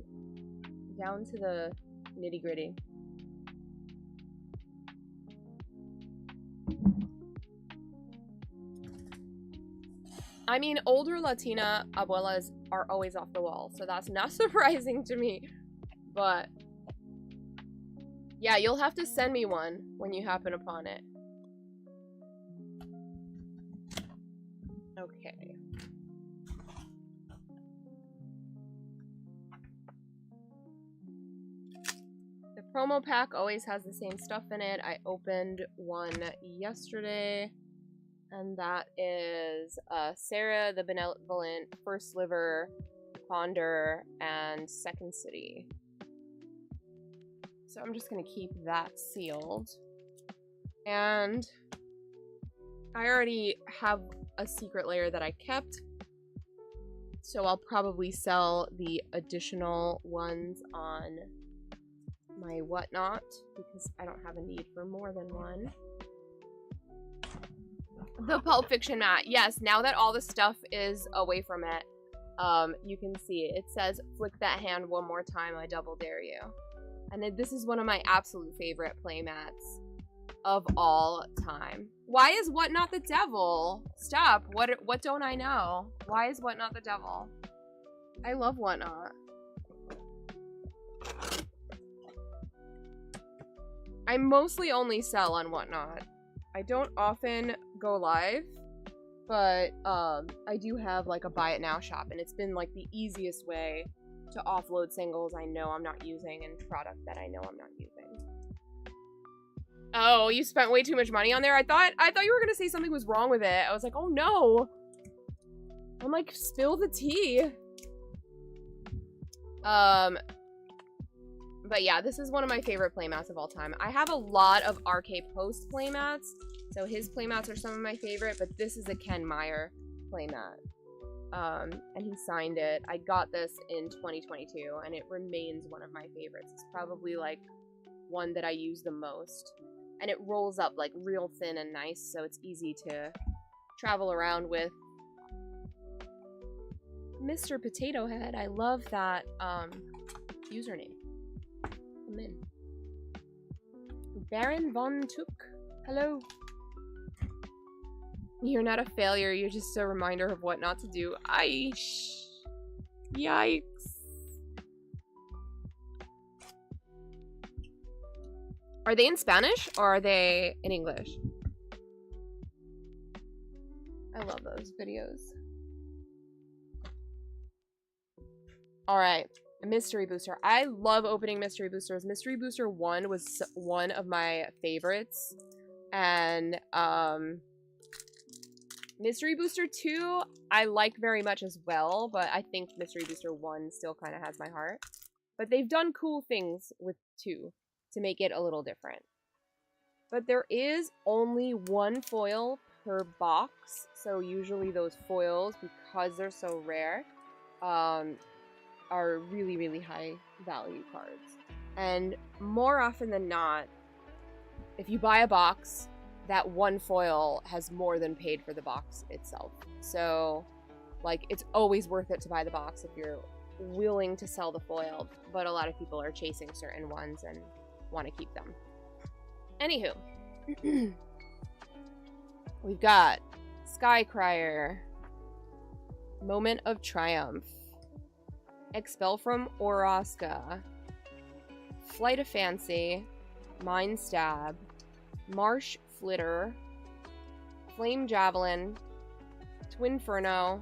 down to the nitty-gritty. I mean, older Latina abuelas are always off the wall, so that's not surprising to me. But Yeah, you'll have to send me one when you happen upon it. Okay. The promo pack always has the same stuff in it. I opened one yesterday, and that is Sarah the Benevolent, First Sliver, Ponder, and Second City. So I'm just gonna keep that sealed. And I already have a secret layer that I kept, so I'll probably sell the additional ones on my whatnot, because I don't have a need for more than one. The Pulp Fiction mat. Yes, now that all the stuff is away from it, you can see it. It says, flick that hand one more time, I double dare you. And this is one of my absolute favorite playmats of all time. Why is Whatnot the devil? Stop. What don't I know? Why is Whatnot the devil? I love Whatnot. I mostly only sell on Whatnot. I don't often go live, but I do have like a buy it now shop, and it's been like the easiest way to offload singles I know I'm not using and product that I know I'm not using. Oh, you spent way too much money on there? I thought you were gonna say something was wrong with it. I was like, oh no. I'm like, spill the tea. But yeah, this is one of my favorite playmats of all time. I have a lot of RK Post playmats, so his playmats are some of my favorite, but this is a Ken Meyer playmat. And he signed it. I got this in 2022, and it remains one of my favorites. It's probably like one that I use the most. And it rolls up like real thin and nice, so it's easy to travel around with. Mr. Potato Head, I love that username. Come in. Baron Von Took, hello. You're not a failure, you're just a reminder of what not to do. Yikes. Are they in Spanish or are they in English? I love those videos. Alright, Mystery Booster. I love opening Mystery Boosters. Mystery Booster 1 was one of my favorites. And, Mystery Booster 2, I like very much as well, but I think Mystery Booster 1 still kind of has my heart. But they've done cool things with 2 to make it a little different. But there is only one foil per box, so usually those foils, because they're so rare, are really, really high value cards. And more often than not, if you buy a box, that one foil has more than paid for the box itself. So, like, it's always worth it to buy the box if you're willing to sell the foil, but a lot of people are chasing certain ones and want to keep them. Anywho, we've got Skycrier, Moment of Triumph, Expel from Oraska, Flight of Fancy, Mind Stab, Marsh Flitter, Flame Javelin, Twinferno,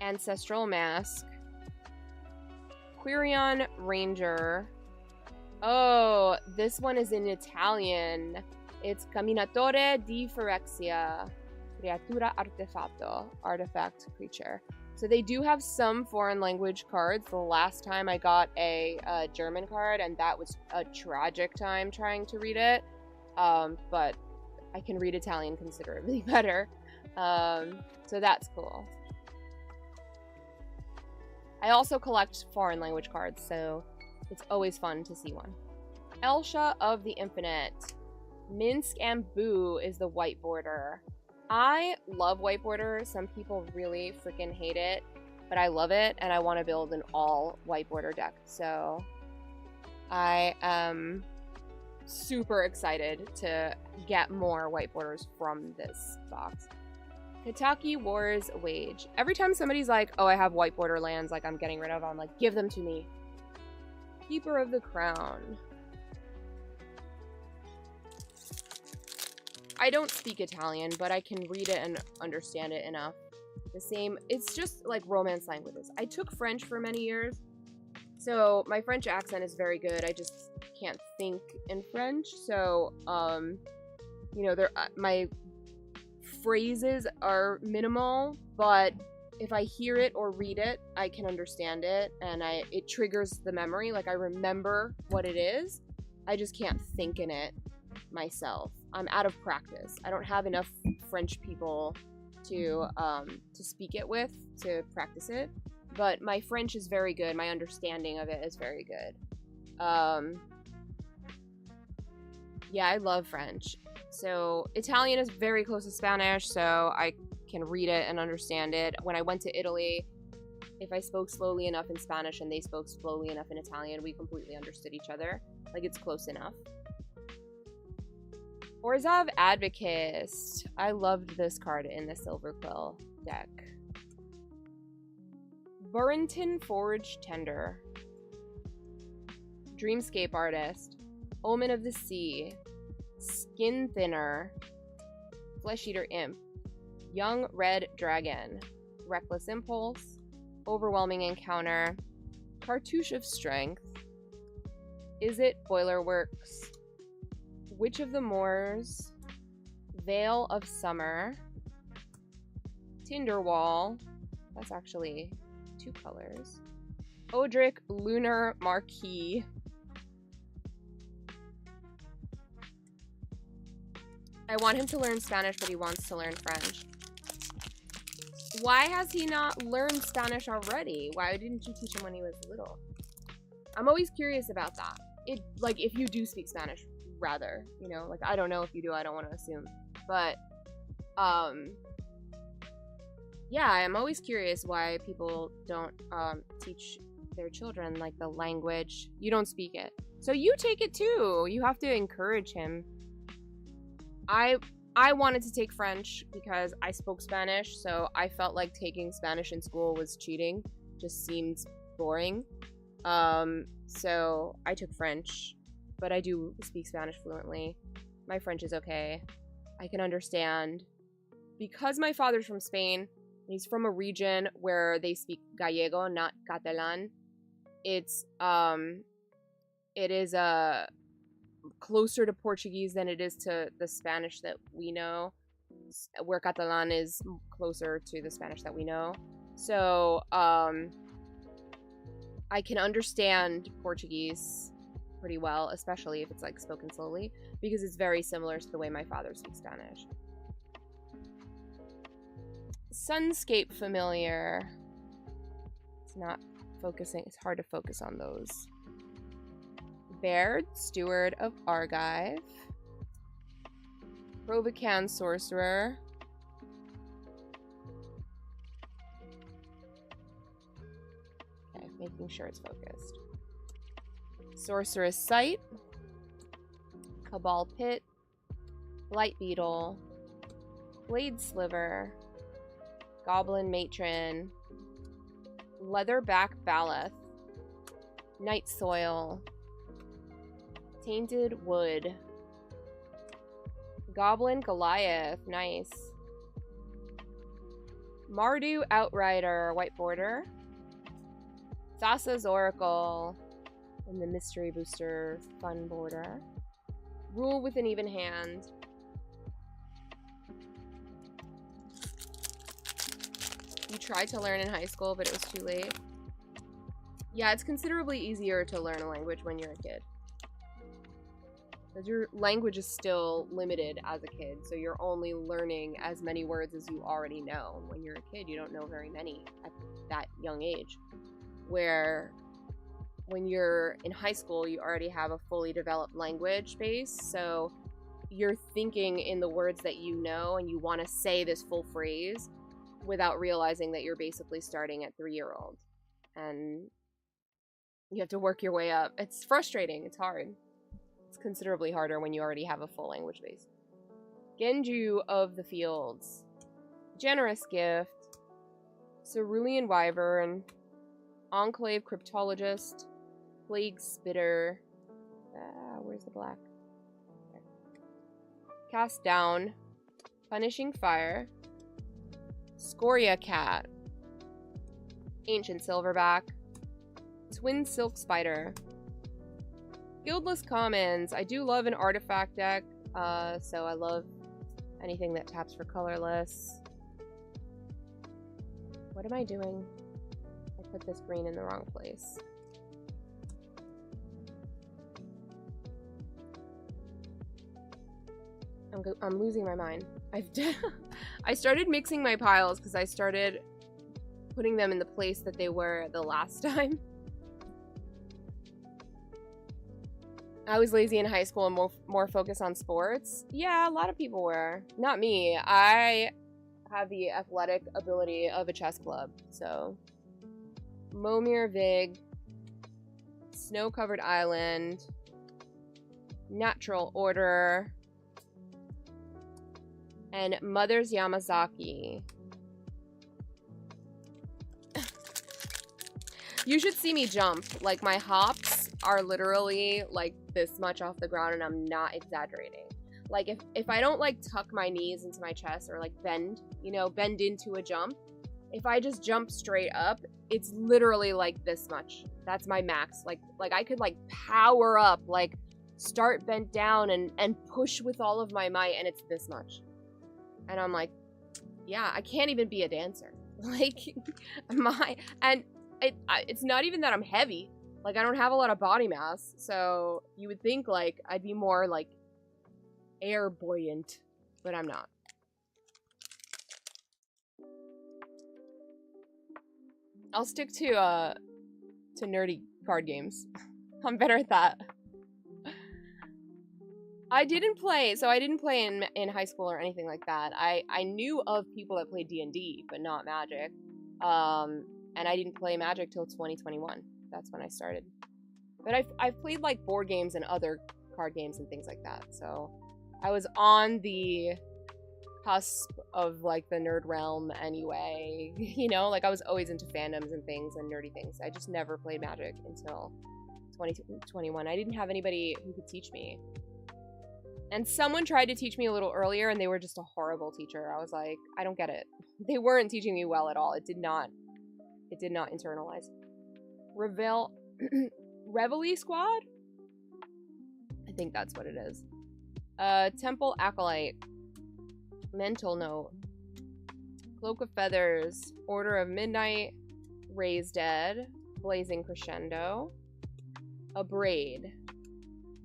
Ancestral Mask, Quirion Ranger. Oh, this one is in Italian. It's Camminatore di Phyrexia, Creatura Artefatto, Artifact Creature. So they do have some foreign language cards. The last time I got a German card, and that was a tragic time trying to read it. But I can read Italian considerably better. So that's cool. I also collect foreign language cards, so it's always fun to see one. Elsha of the Infinite. Minsk and Boo is the white border. I love white border. Some people really freaking hate it, but I love it, and I want to build an all white border deck. So I am super excited to get more white borders from this box. Hitaki Wars Wage. Every time somebody's like, oh, I have white border lands, like I'm getting rid of, I'm like, give them to me. Keeper of the Crown. I don't speak Italian, but I can read it and understand it enough. The same, it's just like Romance languages. I took French for many years, so my French accent is very good. I just can't think in French, so, you know, my phrases are minimal, but if I hear it or read it, I can understand it, and it triggers the memory. Like, I remember what it is. I just can't think in it myself. I'm out of practice. I don't have enough French people to speak it with, to practice it. But my French is very good. My understanding of it is very good. Yeah, I love French. So Italian is very close to Spanish, so I can read it and understand it. When I went to Italy, if I spoke slowly enough in Spanish and they spoke slowly enough in Italian, we completely understood each other. Like, it's close enough. Orzhov Advocist. I loved this card in the Silver Quill deck. Burrington Forge Tender. Dreamscape Artist. Omen of the Sea. Skin Thinner. Flesh Eater Imp. Young Red Dragon. Reckless Impulse. Overwhelming Encounter. Cartouche of Strength. Is It Boiler Works? Witch of the Moors. Veil of Summer. Tinderwall. That's actually 2 colors. Odric Lunar Marquis. I want him to learn Spanish, but he wants to learn French. Why has he not learned Spanish already? Why didn't you teach him when he was little? I'm always curious about that. Like, if you do speak Spanish, rather, you know, like, I don't know if you do, I don't want to assume, but yeah, I'm always curious why people don't teach their children, like, the language. You don't speak it, so you take it too. You have to encourage him. I wanted to take French because I spoke Spanish, so I felt like taking Spanish in school was cheating. Just seemed boring. So I took French, but I do speak Spanish fluently. My French is okay. I can understand. Because my father's from Spain, and he's from a region where they speak Gallego, not Catalan, it is closer to Portuguese than it is to the Spanish that we know, where Catalan is closer to the Spanish that we know. So, I can understand Portuguese pretty well, especially if it's, like, spoken slowly, because it's very similar to the way my father speaks Spanish. Sunscape Familiar. It's not focusing. It's hard to focus on those. Baird, Steward of Argive. Provocan Sorcerer. Okay, making sure it's focused. Sorceress Sight. Cabal Pit. Light Beetle. Blade Sliver. Goblin Matron. Leatherback Baloth. Night Soil. Tainted Wood. Goblin Goliath. Nice. Mardu Outrider. White border. Thassa's Oracle. And the Mystery Booster. Fun border. Rule with an Even Hand. You tried to learn in high school, but it was too late. Yeah, it's considerably easier to learn a language when you're a kid. Because your language is still limited as a kid, so you're only learning as many words as you already know. When you're a kid, you don't know very many at that young age. Where when you're in high school, you already have a fully developed language base, so you're thinking in the words that you know, and you want to say this full phrase without realizing that you're basically starting at 3-year-old. And you have to work your way up. It's frustrating. It's hard. It's considerably harder when you already have a full language base. Genju of the Fields. Generous Gift. Cerulean Wyvern. Enclave Cryptologist. Plague Spitter. Where's the black? Cast Down, Punishing Fire, Scoria Cat, Ancient Silverback, Twin Silk Spider, Guildless Commons. I do love an artifact deck, so I love anything that taps for colorless. What am I doing? I put this green in the wrong place. I'm losing my mind. I started mixing my piles because I started putting them in the place that they were the last time. I was lazy in high school and more focused on sports. Yeah, a lot of people were. Not me. I have the athletic ability of a chess club. So, Momir Vig, Snow-Covered Island, Natural Order, and Mother's Yamazaki. You should see me jump. Like, my hops are literally like this much off the ground, and I'm not exaggerating. Like, if I don't like tuck my knees into my chest or like bend, you know, bend into a jump, if I just jump straight up, it's literally like this much. That's my max. Like I could like power up, like start bent down and push with all of my might, and it's this much. And I'm like, yeah, I can't even be a dancer. Like, it's not even that I'm heavy. Like, I don't have a lot of body mass, so you would think, like, I'd be more, like, air buoyant, but I'm not. I'll stick to nerdy card games. I'm better at that. I didn't play in high school or anything like that. I knew of people that played D&D, but not Magic. And I didn't play Magic till 2021. That's when I started. But I've played like board games and other card games and things like that. So I was on the cusp of like the nerd realm anyway. You know, like I was always into fandoms and things and nerdy things. I just never played Magic until 2021. I didn't have anybody who could teach me. And someone tried to teach me a little earlier, and they were just a horrible teacher. I was like, I don't get it. They weren't teaching me well at all. It did not internalize. Reveille Squad? I think that's what it is. Temple Acolyte. Mental Note. Cloak of Feathers. Order of Midnight. Raised Dead. Blazing Crescendo. A Braid.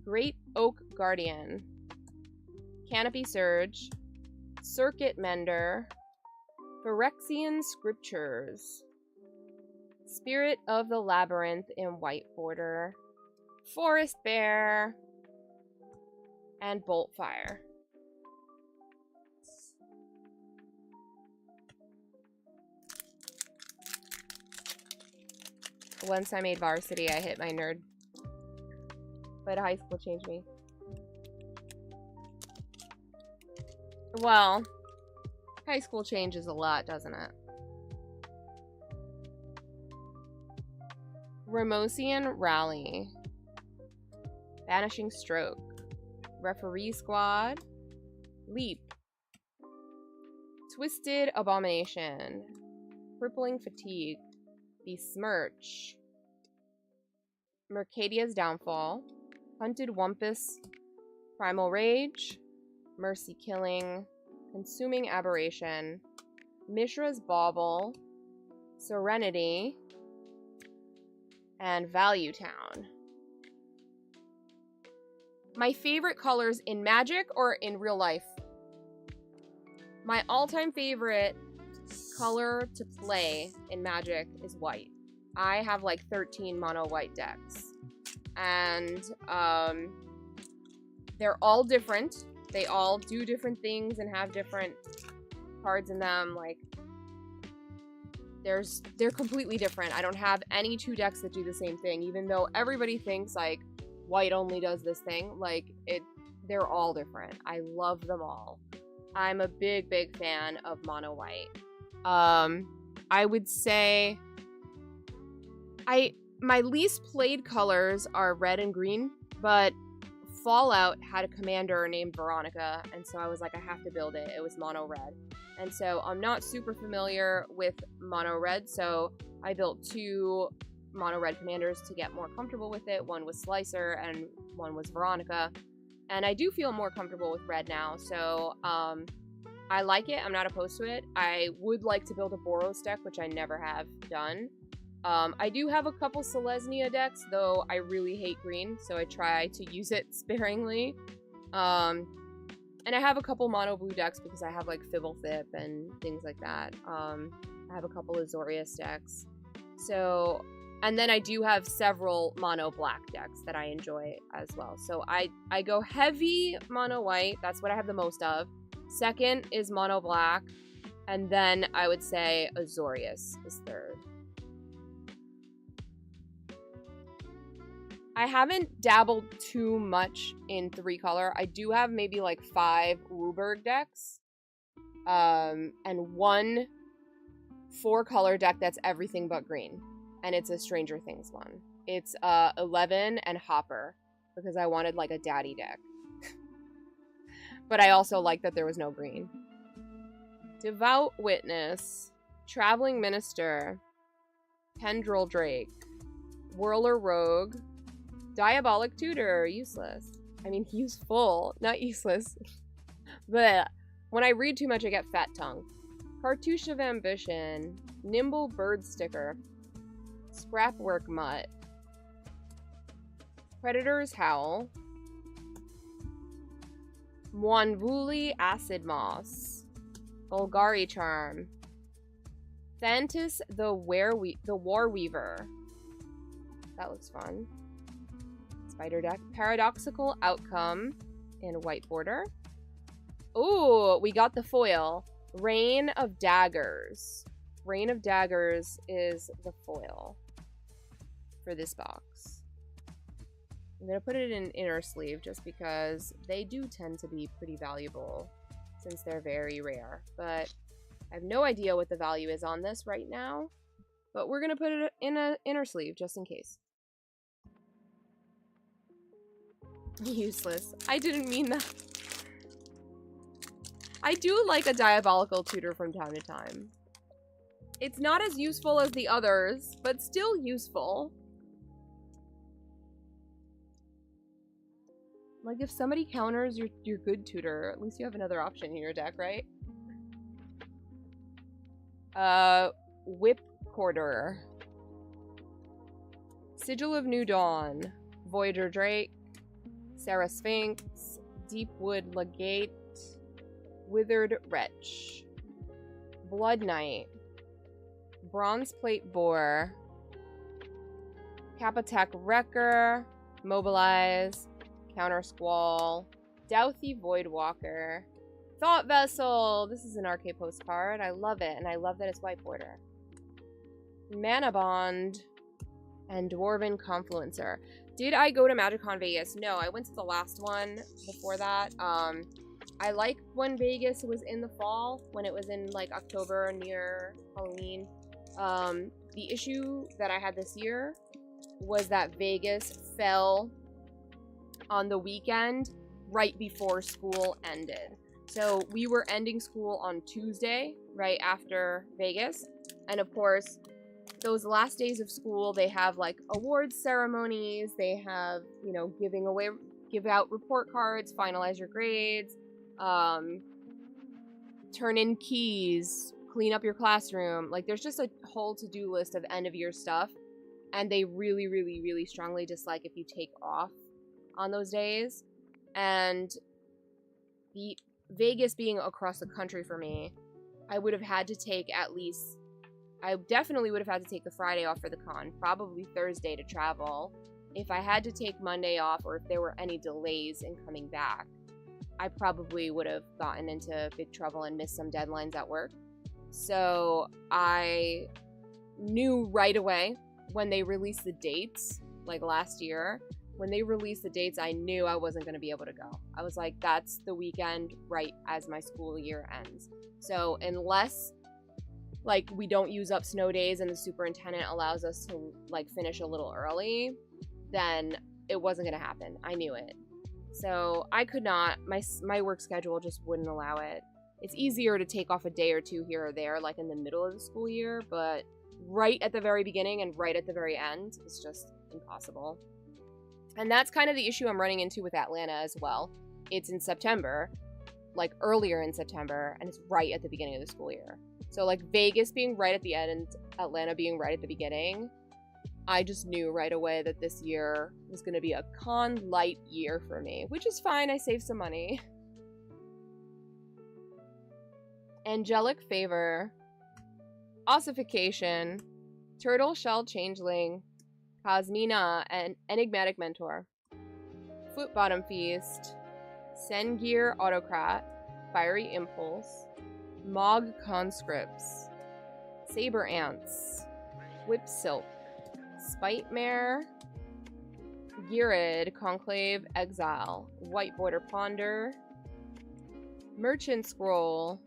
Great Oak Guardian. Canopy Surge. Circuit Mender. Phyrexian Scriptures. Spirit of the Labyrinth in white border. Forest Bear. And Boltfire. Once I made varsity, I hit my nerd. But high school changed me. Well, high school changes a lot, doesn't it? Ramosian Rally. Vanishing Stroke. Referee Squad. Leap. Twisted Abomination. Crippling Fatigue. Besmirch. Mercadia's Downfall. Hunted Wumpus. Primal Rage. Mercy Killing. Consuming Aberration. Mishra's Bauble. Serenity. And Value Town. My favorite colors in Magic or in real life? My all-time favorite color to play in Magic is white. I have like 13 mono white decks. And they're all different. They all do different things and have different cards in them. Like, they're completely different. I don't have any two decks that do the same thing, even though everybody thinks like white only does this thing. Like, they're all different. I love them all. I'm a big fan of mono white. I would say my least played colors are red and green, but Fallout had a commander named Veronica, and so I was like, I have to build it. It was mono red. And so I'm not super familiar with mono red, so I built 2 mono red commanders to get more comfortable with it. One was Slicer and one was Veronica. And I do feel more comfortable with red now, so I like it. I'm not opposed to it. I would like to build a Boros deck, which I never have done. I do have a couple Selesnya decks, though I really hate green, so I try to use it sparingly. And I have a couple mono blue decks because I have like Fibblethip and things like that. I have a couple Azorius decks. So, and then I do have several mono black decks that I enjoy as well. So I go heavy mono white. That's what I have the most of. Second is mono black. And then I would say Azorius is third. I haven't dabbled too much in 3-color. I do have maybe like 5 Wooburg decks. And 1 4-color deck that's everything but green. And it's a Stranger Things one. It's 11 and Hopper. Because I wanted like a daddy deck. But I also like that there was no green. Devout Witness. Traveling Minister. Tendril Drake. Whirler Rogue. Diabolic Tutor, useless. I mean, useful, not useless. But when I read too much, I get fat tongue. Cartouche of Ambition, Nimble Bird Sticker, Scrapwork Mutt, Predator's Howl, Mwanvuli Acid Moss, Golgari Charm, Thantis the War Weaver. That looks fun. Spider deck. Paradoxical Outcome in white border. Ooh, we got the foil. Rain of Daggers. Rain of Daggers is the foil for this box. I'm going to put it in inner sleeve just because they do tend to be pretty valuable since they're very rare. But I have no idea what the value is on this right now. But we're going to put it in an inner sleeve just in case. Useless. I didn't mean that. I do like a Diabolical Tutor from time to time. It's not as useful as the others, but still useful. Like, if somebody counters your good tutor, at least you have another option in your deck, right? Whipcorder. Sigil of New Dawn. Voyager Drake. Sarah Sphinx, Deepwood Legate, Withered Wretch, Blood Knight, Bronze Plate Boar, Capatak Wrecker, Mobilize, Counter Squall, Douthie Voidwalker, Thought Vessel. This is an RK postcard. I love it, and I love that it's white border. Mana Bond, and Dwarven Confluencer. Did I go to MagicCon Vegas? No, I went to the last one before that. I like when Vegas was in the fall, when it was in like October near Halloween. The issue that I had this year was that Vegas fell on the weekend right before school ended. So we were ending school on Tuesday, right after Vegas. And of course, those last days of school, they have like awards ceremonies, they have, you know, give out report cards, finalize your grades, turn in keys, clean up your classroom. Like, there's just a whole to-do list of end of year stuff, and they really, really, really strongly dislike if you take off on those days. And the Vegas being across the country for me, I would have had to take I definitely would have had to take the Friday off for the con, probably Thursday to travel. If I had to take Monday off, or if there were any delays in coming back, I probably would have gotten into big trouble and missed some deadlines at work. So I knew right away when they released the dates, like last year, when they released the dates, I knew I wasn't going to be able to go. I was like, that's the weekend right as my school year ends. So unless like we don't use up snow days and the superintendent allows us to like finish a little early, then it wasn't going to happen. I knew it. So I could not, my work schedule just wouldn't allow it. It's easier to take off a day or two here or there, like in the middle of the school year, but right at the very beginning and right at the very end is just impossible. And that's kind of the issue I'm running into with Atlanta as well. It's in September, like earlier in September, and it's right at the beginning of the school year. So like Vegas being right at the end and Atlanta being right at the beginning, I just knew right away that this year was going to be a con light year for me, which is fine. I saved some money. Angelic Favor, Ossification, Turtle Shell Changeling, Cosmina, and Enigmatic Mentor, Foot Bottom Feast, Sengir Autocrat, Fiery Impulse, Mog Conscripts, Saber Ants, Whip Silk, Spite Mare, Girid, Conclave, Exile, White Border Ponder, Merchant Scroll,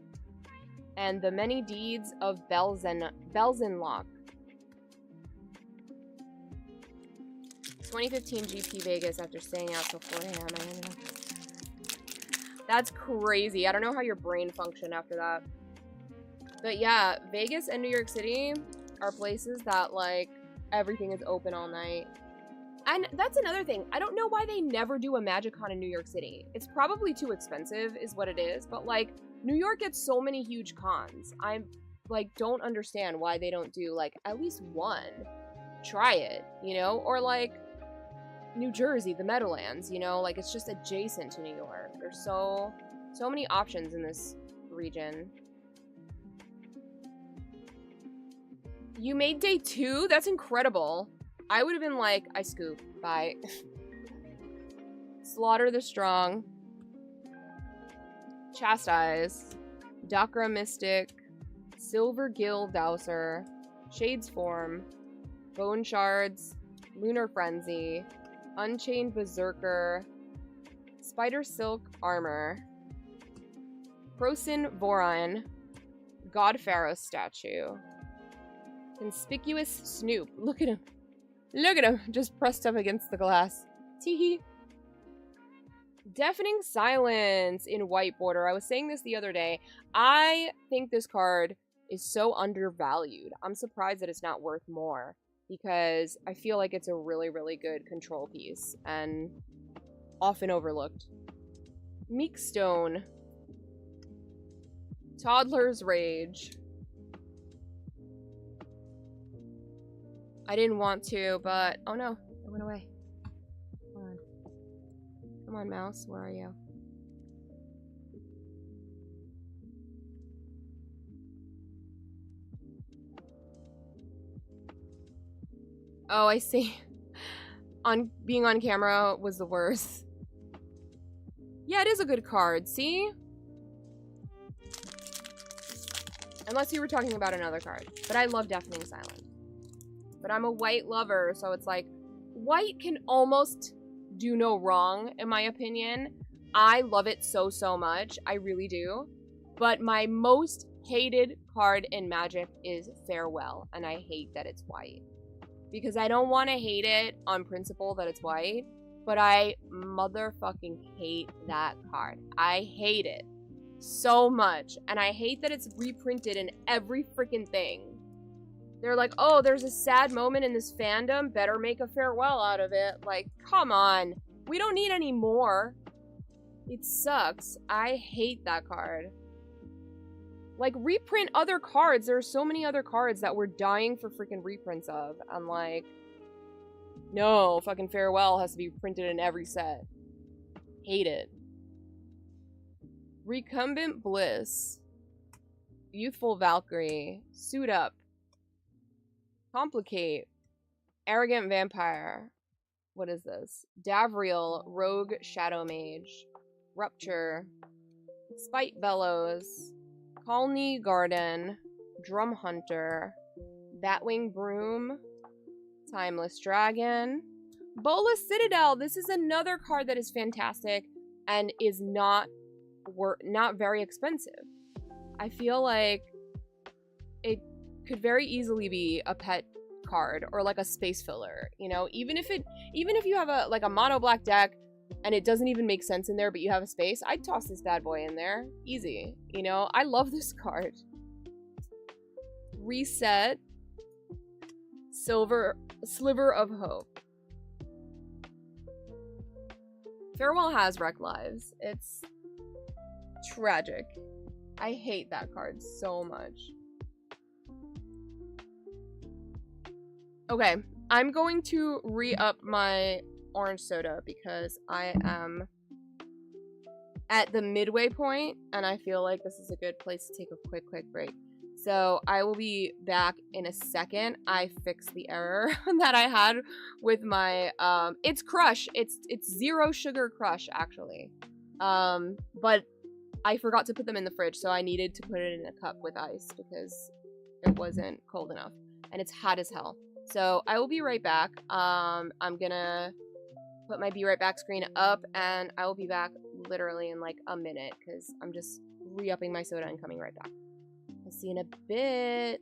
and The Many Deeds of Belzenlock. 2015 GP Vegas after staying out till 4 a.m. That's crazy. I don't know how your brain functioned after that. But yeah, Vegas and New York City are places that, like, everything is open all night. And that's another thing. I don't know why they never do a MagicCon in New York City. It's probably too expensive is what it is. But, like, New York gets so many huge cons. I, like, don't understand why they don't do, like, at least one. Try it, you know? Or, like, New Jersey, the Meadowlands, you know? Like, it's just adjacent to New York. There's so many options in this region. You made day 2? That's incredible. I would have been like, I scoop. Bye. Slaughter the Strong. Chastise. Dakra Mystic. Silver Gill Dowser. Shades Form. Bone Shards. Lunar Frenzy. Unchained Berserker. Spider Silk Armor. Prosin Voron. God Pharaoh Statue. Conspicuous Snoop. Look at him. Look at him. Just pressed up against the glass. Teehee. Deafening Silence in White Border. I was saying this the other day. I think this card is so undervalued. I'm surprised that it's not worth more, because I feel like it's a really, really good control piece and often overlooked. Meekstone. Toddler's Rage. I didn't want to, but oh no, it went away. Hold on. Come on, mouse, where are you? Oh, I see. Being on camera was the worst. Yeah, it is a good card, see? Unless you were talking about another card. But I love Deafening Silence. But I'm a white lover, so it's like, white can almost do no wrong, in my opinion. I love it so much. I really do. But my most hated card in Magic is Farewell, and I hate that it's white. Because I don't want to hate it on principle that it's white, but I motherfucking hate that card. I hate it so much, and I hate that it's reprinted in every freaking thing. They're like, oh, there's a sad moment in this fandom, better make a farewell out of it. Like, come on. We don't need any more. It sucks. I hate that card. Like, reprint other cards. There are so many other cards that we're dying for freaking reprints of. I'm like, no, fucking farewell has to be printed in every set. Hate it. Recumbent Bliss. Youthful Valkyrie. Suit Up. Complicate. Arrogant Vampire. What is this? Davriel. Rogue Shadow Mage. Rupture. Spite Bellows. Colney Garden. Drum Hunter. Batwing Broom. Timeless Dragon. Bola Citadel. This is another card that is fantastic and is not very expensive. I feel like it could very easily be a pet card or like a space filler, you know, even if you have a mono black deck and it doesn't even make sense in there, but you have a space, I'd toss this bad boy in there. Easy. You know, I love this card. Reset. Sliver of Hope. Farewell has wrecked lives. It's tragic. I hate that card so much. Okay, I'm going to re-up my orange soda because I am at the midway point and I feel like this is a good place to take a quick break. So I will be back in a second. I fixed the error that I had with my it's Crush. It's zero sugar Crush actually. But I forgot to put them in the fridge, so I needed to put it in a cup with ice because it wasn't cold enough. And it's hot as hell. So I will be right back. I'm gonna put my be right back screen up and I will be back literally in like a minute because I'm just re-upping my soda and coming right back. I'll see you in a bit.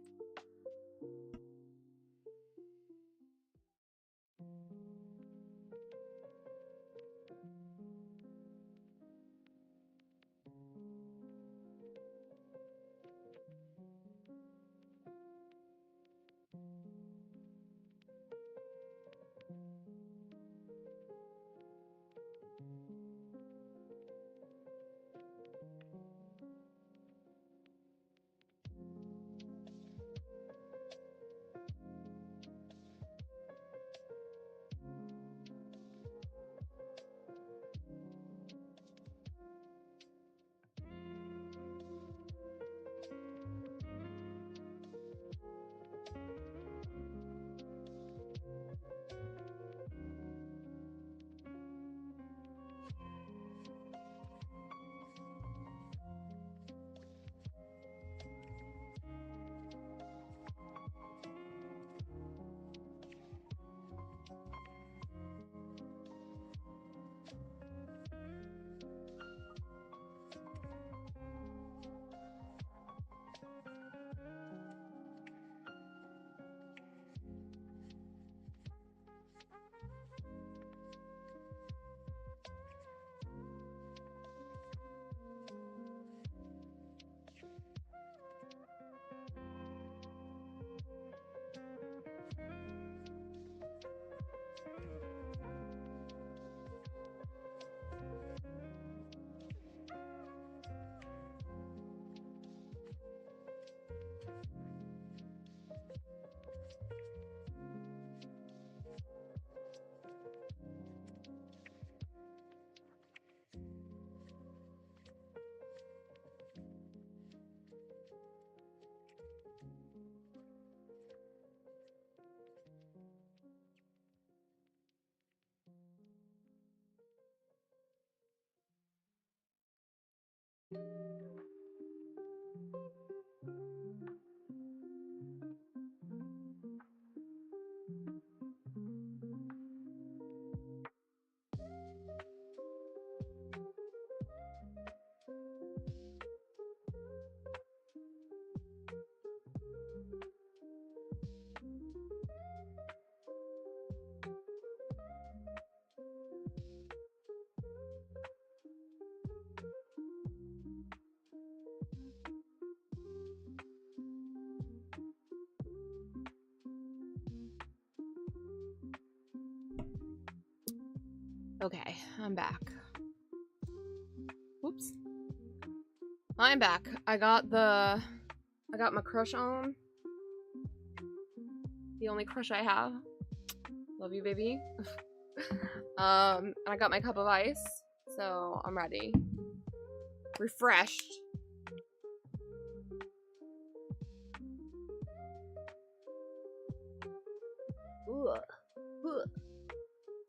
Okay, I'm back. Whoops. I'm back. I got my crush on. The only crush I have. Love you, baby. I got my cup of ice, so I'm ready. Refreshed. Ugh. Ugh.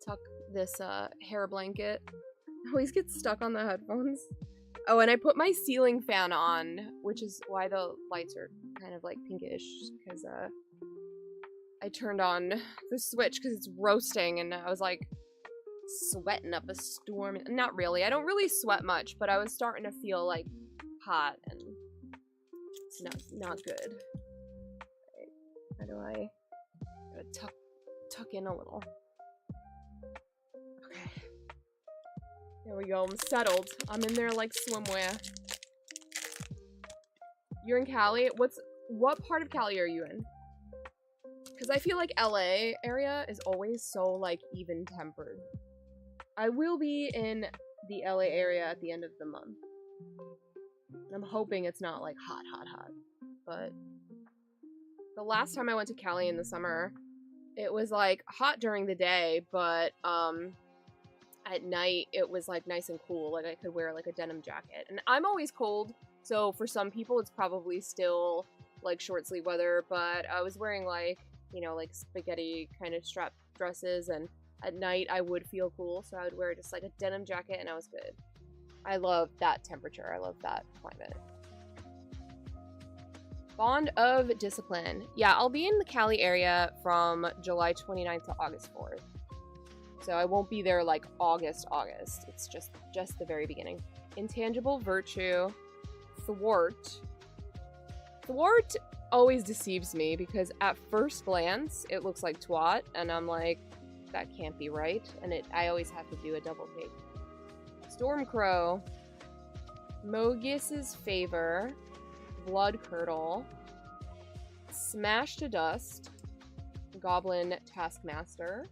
Tuck this hair blanket. I always get stuck on the headphones. Oh, and I put my ceiling fan on, which is why the lights are kind of like pinkish, because I turned on the switch because it's roasting and I was like sweating up a storm. Not really. I don't really sweat much, but I was starting to feel like hot and it's not good. Right. How do I gotta tuck in a little? Okay. There we go. I'm settled. I'm in there like swimwear. You're in Cali? What part of Cali are you in? Because I feel like LA area is always so, like, even-tempered. I will be in the LA area at the end of the month. I'm hoping it's not, like, hot. But the last time I went to Cali in the summer, it was, like, hot during the day, but, at night, it was, like, nice and cool. Like, I could wear, like, a denim jacket. And I'm always cold, so for some people, it's probably still, like, short sleeve weather, but I was wearing, like, you know, like, spaghetti kind of strap dresses, and at night, I would feel cool, so I would wear just, like, a denim jacket, and I was good. I love that temperature. I love that climate. Bond of Discipline. Yeah, I'll be in the Cali area from July 29th to August 4th. So I won't be there like August. It's just the very beginning. Intangible Virtue. Thwart. Thwart always deceives me because at first glance it looks like twat, and I'm like, that can't be right. And I always have to do a double take. Stormcrow. Mogus's Favor. Blood Curdle. Smash to Dust. Goblin Taskmaster.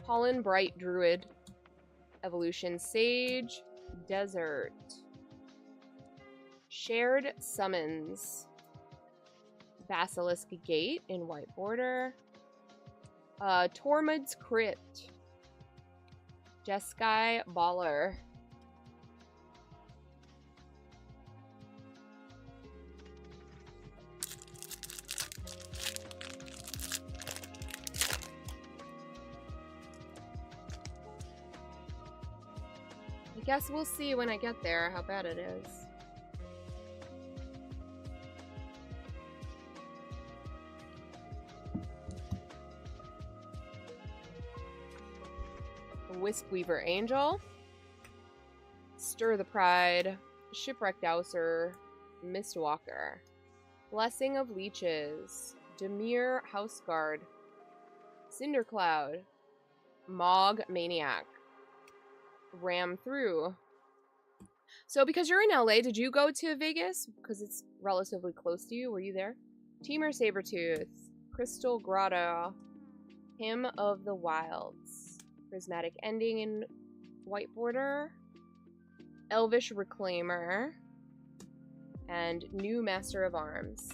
Pollen Bright Druid. Evolution Sage. Desert. Shared Summons. Basilisk Gate in white border. Tormod's Crypt. Jeskai Baller. I guess we'll see when I get there how bad it is. Wispweaver Angel. Stir the Pride. Shipwrecked Dowser. Mistwalker. Blessing of Leeches. Demir Houseguard. Cindercloud. Mog Maniac. Ram Through. So because you're in LA, did you go to Vegas? Because it's relatively close to you. Were you there? Teamer Sabertooth. Crystal Grotto. Hymn of the Wilds. Prismatic Ending in white border. Elvish Reclaimer. And New Master of Arms.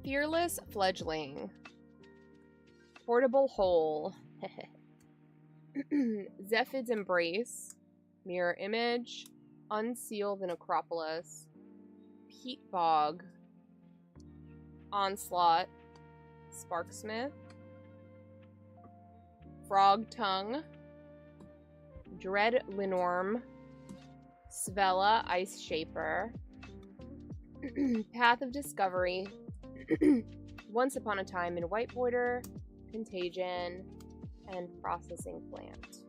Fearless Fledgling. Portable Hole. Zephid's Embrace. Mirror Image. Unseal the Necropolis. Peat Bog. Onslaught. Sparksmith. Frog Tongue. Dread Linorm. Svella Ice Shaper. Path of Discovery. Once Upon a Time in white border. Contagion. And Processing Plant.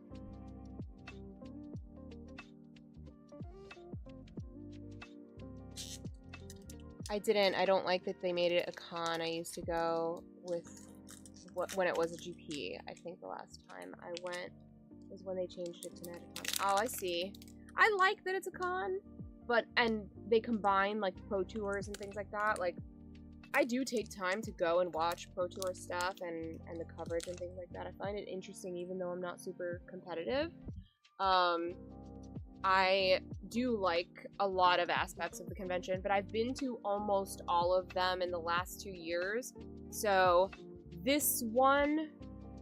I don't like that they made it a con. I used to go with when it was a GP. I think the last time I went was when they changed it to MagicCon. Oh, I see. I like that it's a con, and they combine like Pro Tours and things like that. Like, I do take time to go and watch Pro Tour stuff and the coverage and things like that. I find it interesting even though I'm not super competitive. I do like a lot of aspects of the convention, but I've been to almost all of them in the last 2 years. So this one,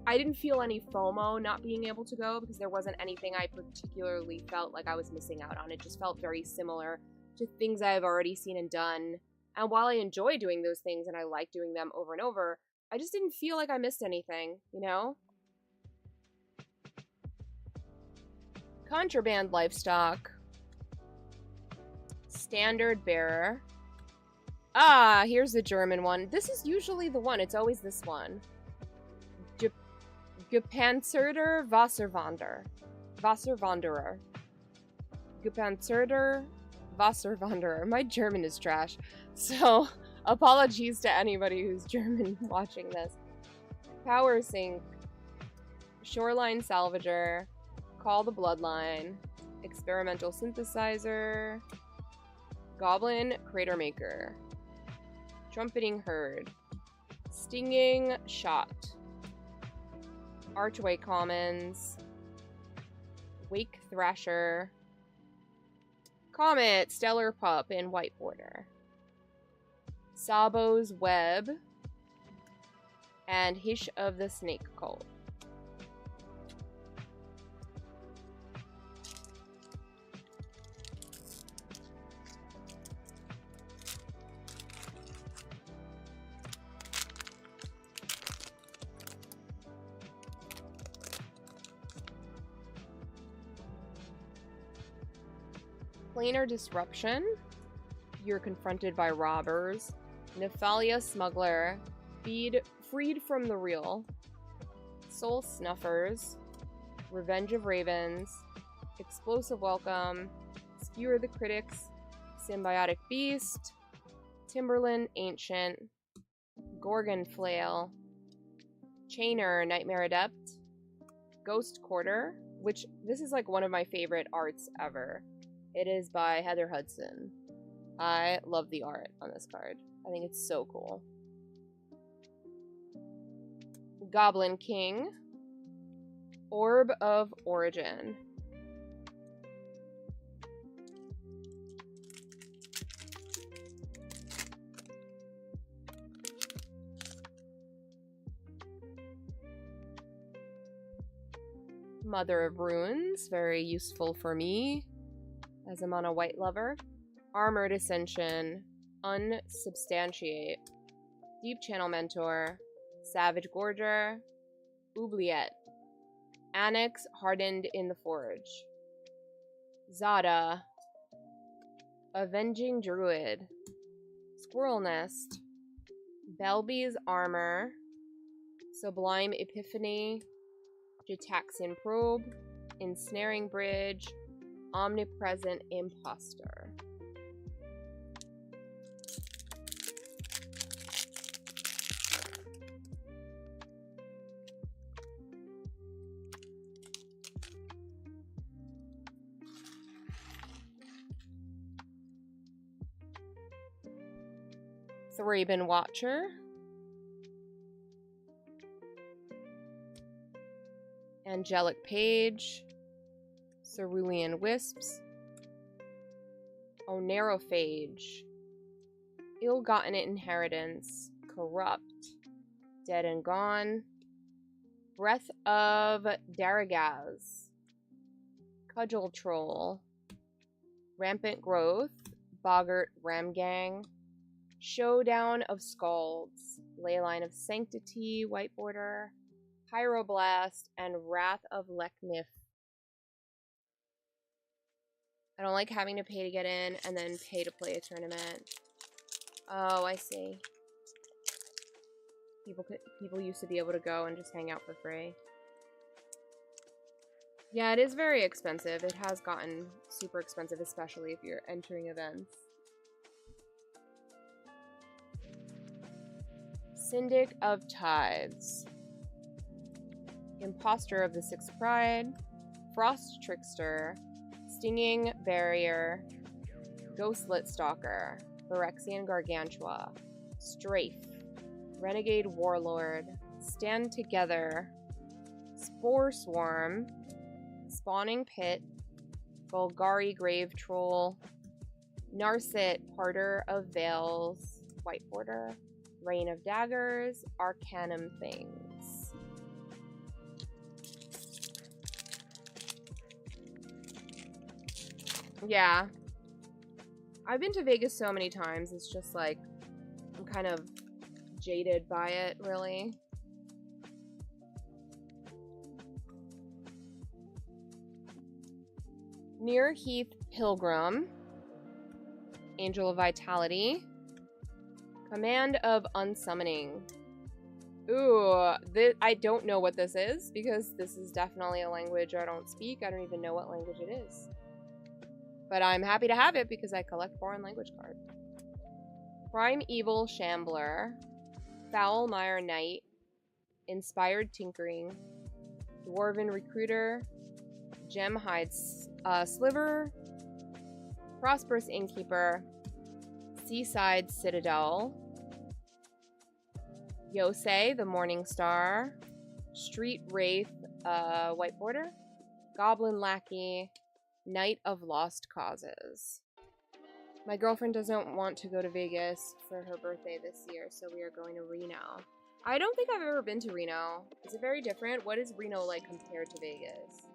I didn't feel any FOMO not being able to go because there wasn't anything I particularly felt like I was missing out on. It just felt very similar to things I've already seen and done. And while I enjoy doing those things and I like doing them over and over, I just didn't feel like I missed anything, you know? Contraband Livestock. Standard Bearer. Ah, here's the German one. This is usually the one. It's always this one. Gepanzerter Wasserwander. Wasserwanderer. Gepanzerter Wasserwanderer. My German is trash, so apologies to anybody who's German watching this. Power Sink. Shoreline Salvager. Call the Bloodline. Experimental Synthesizer. Goblin Crater Maker. Trumpeting Herd. Stinging Shot. Archway Commons. Wake Thrasher. Comet Stellar Pup in white border. Sabo's Web. And Hish of the Snake Cult. Planar Disruption. You're confronted by robbers. Nephalia Smuggler. Freed from the Real. Soul Snuffers. Revenge of Ravens. Explosive Welcome. Skewer the Critics. Symbiotic Beast. Timberland Ancient. Gorgon Flail. Chainer Nightmare Adept. Ghost Quarter, which this is like one of my favorite arts ever. It is by Heather Hudson. I love the art on this card. I think it's so cool. Goblin King. Orb of Origin. Mother of Runes, very useful for me, as I'm on a white lover. Armored Ascension. Unsubstantiate. Deep Channel Mentor. Savage Gorger. Oubliette. Annex Hardened in the Forge. Zada. Avenging Druid. Squirrel Nest. Belby's Armor. Sublime Epiphany. Jataxian Probe. Ensnaring Bridge. Omnipresent Imposter. Thraben Watcher. Angelic Page. Cerulean Wisps. Onerophage. Ill-Gotten Inheritance. Corrupt. Dead and Gone. Breath of Daragaz. Cudgel Troll. Rampant Growth. Boggart Ramgang. Showdown of Scalds. Leyline of Sanctity, white border. Pyroblast, and Wrath of Leknif. I don't like having to pay to get in and then pay to play a tournament. Oh, I see. People used to be able to go and just hang out for free. Yeah, it is very expensive. It has gotten super expensive, especially if you're entering events. Syndic of Tides. Imposter of the Sixth Pride. Frost Trickster. Stinging Barrier. Ghostlit Stalker. Phyrexian Gargantua. Strafe. Renegade Warlord. Stand Together. Spore Swarm. Spawning Pit. Golgari Grave Troll. Narset Parter of Veils. White border. Rain of Daggers. Arcanum Things. Yeah. I've been to Vegas so many times, it's just like, I'm kind of jaded by it, really. Near Heath Pilgrim. Angel of Vitality. Command of Unsummoning. Ooh, I don't know what this is because this is definitely a language I don't speak. I don't even know what language it is. But I'm happy to have it because I collect foreign language cards. Primeval Shambler, Foulmire Knight, Inspired Tinkering, Dwarven Recruiter, Gemhide Sliver, Prosperous Innkeeper, Seaside Citadel, Yosei, the Morning Star, Street Wraith, White Border, Goblin Lackey, Knight of Lost Causes. My girlfriend doesn't want to go to Vegas for her birthday this year, so we are going to Reno. I don't think I've ever been to Reno. Is it very different? What is Reno like compared to Vegas?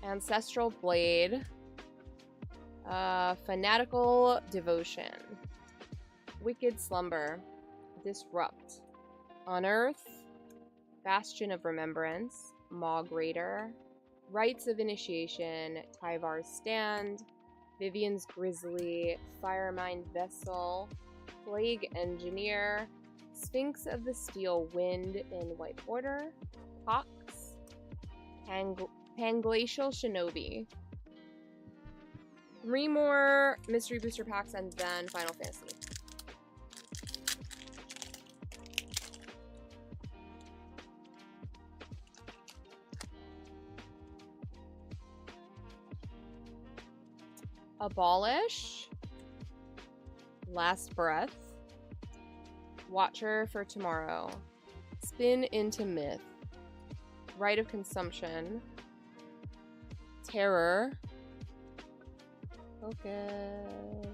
Ancestral Blade. Fanatical Devotion. Wicked Slumber. Disrupt. Unearth. Bastion of Remembrance. Mog Raider. Rites of Initiation. Tyvar's Stand. Vivian's Grizzly. Firemind Vessel. Plague Engineer. Sphinx of the Steel Wind in White Border. Pox. Panglacial Shinobi. 3 more mystery booster packs and then Final Fantasy. Abolish. Last Breath. Watcher for Tomorrow. Spin into Myth. Rite of Consumption. Terror. Focus.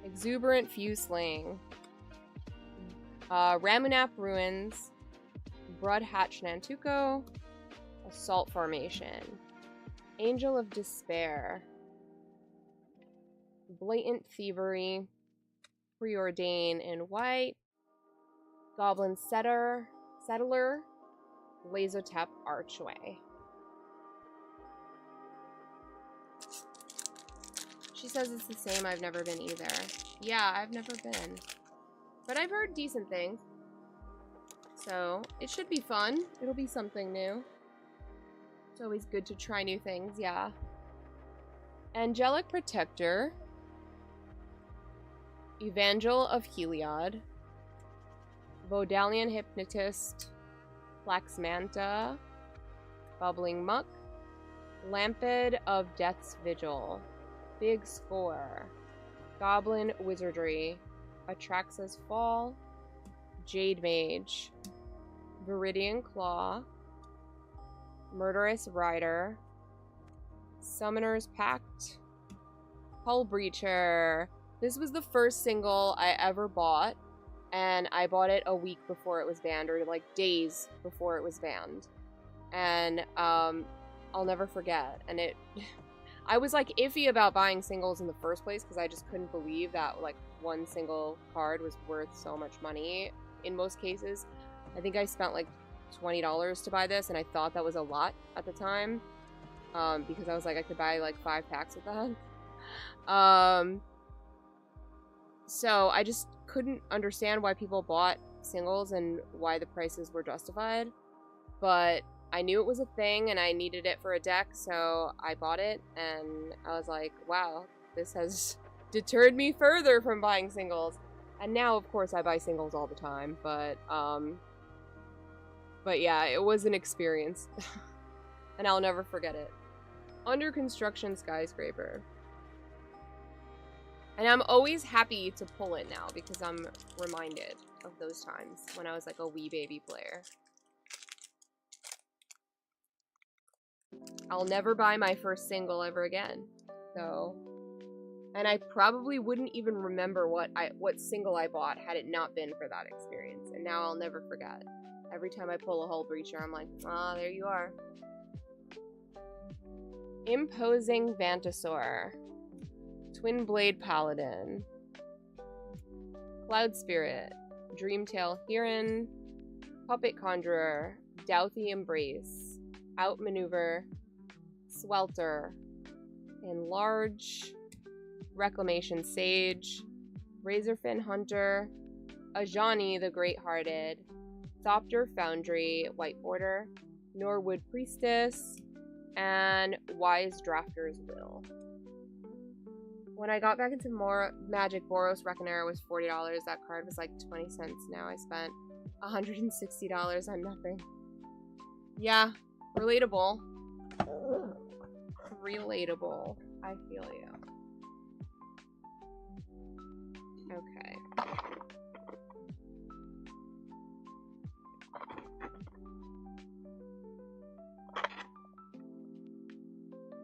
Exuberant Fusling. Ramunap Ruins. Broodhatch Nantuko. Assault Formation. Angel of Despair. Blatant Thievery. Preordain in White. Goblin Settler. Lazotep Archway. She says it's the same. I've never been either. Yeah, I've never been. But I've heard decent things. So, it should be fun. It'll be something new. It's always good to try new things, yeah. Angelic Protector. Evangel of Heliod. Vodalian Hypnotist. Flaxmanta. Bubbling Muck. Lampid of Death's Vigil. Big Score. Goblin Wizardry. Atraxa's Fall. Jade Mage. Viridian Claw. Murderous Rider. Summoner's Pact. Hull Breacher. This was the first single I ever bought, and I bought it a week before it was banned, or like days before it was banned. And I'll never forget. And I was like iffy about buying singles in the first place because I just couldn't believe that like one single card was worth so much money in most cases. I think I spent like $20 to buy this, and I thought that was a lot at the time because I was like, I could buy like 5 packs with that. So I just couldn't understand why people bought singles and why the prices were justified. But I knew it was a thing and I needed it for a deck, so I bought it, and I was like, wow, this has deterred me further from buying singles. And now, of course, I buy singles all the time, but yeah, it was an experience. And I'll never forget it. Under Construction Skyscraper. And I'm always happy to pull it now because I'm reminded of those times when I was like a wee baby player. I'll never buy my first single ever again. So, and I probably wouldn't even remember what single I bought had it not been for that experience. And now I'll never forget. Every time I pull a Hull Breacher, I'm like, ah, there you are. Imposing Vantasaur. Twin Blade Paladin. Cloud Spirit. Dreamtail Heron. Puppet Conjurer. Douthie Embrace. Outmaneuver. Swelter. Enlarge. Reclamation Sage. Razorfin Hunter. Ajani the Great-Hearted. Thopter Foundry. White Border. Norwood Priestess. And Wise Drafter's Will. When I got back into more Magic, Boros Reckoner was $40. That card was like 20 cents. Now I spent $160 on nothing. Yeah, relatable. Relatable. I feel you. Okay.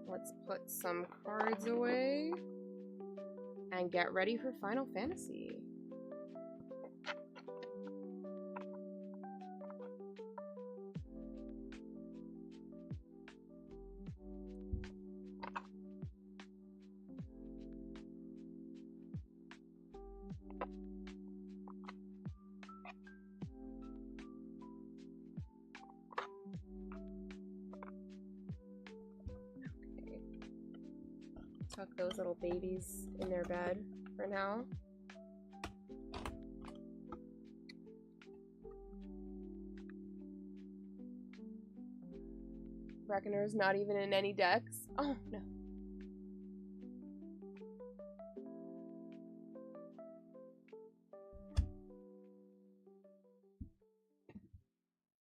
Let's put some cards away and get ready for Final Fantasy. Tuck those little babies in their bed for now. Reckoner's not even in any decks. Oh, no.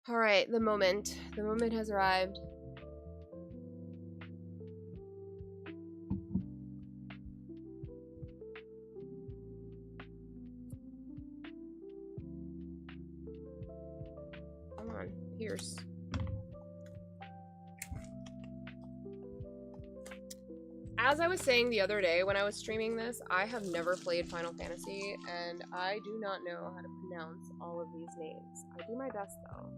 Alright, the moment. The moment has arrived. Come on, Pierce. As I was saying the other day when I was streaming this, I have never played Final Fantasy, and I do not know how to pronounce all of these names. I do my best, though.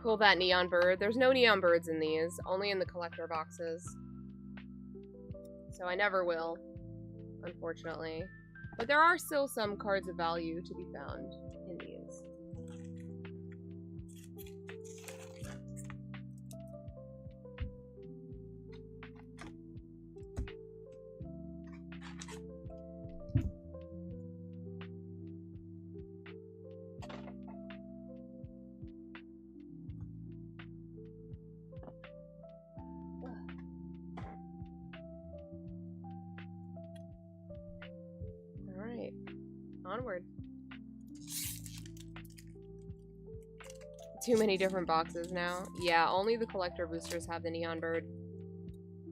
Pull that neon bird. There's no neon birds in these, only in the collector boxes. So I never will, unfortunately. But there are still some cards of value to be found in these. Onward. Too many different boxes now. Yeah, only the collector boosters have the neon bird.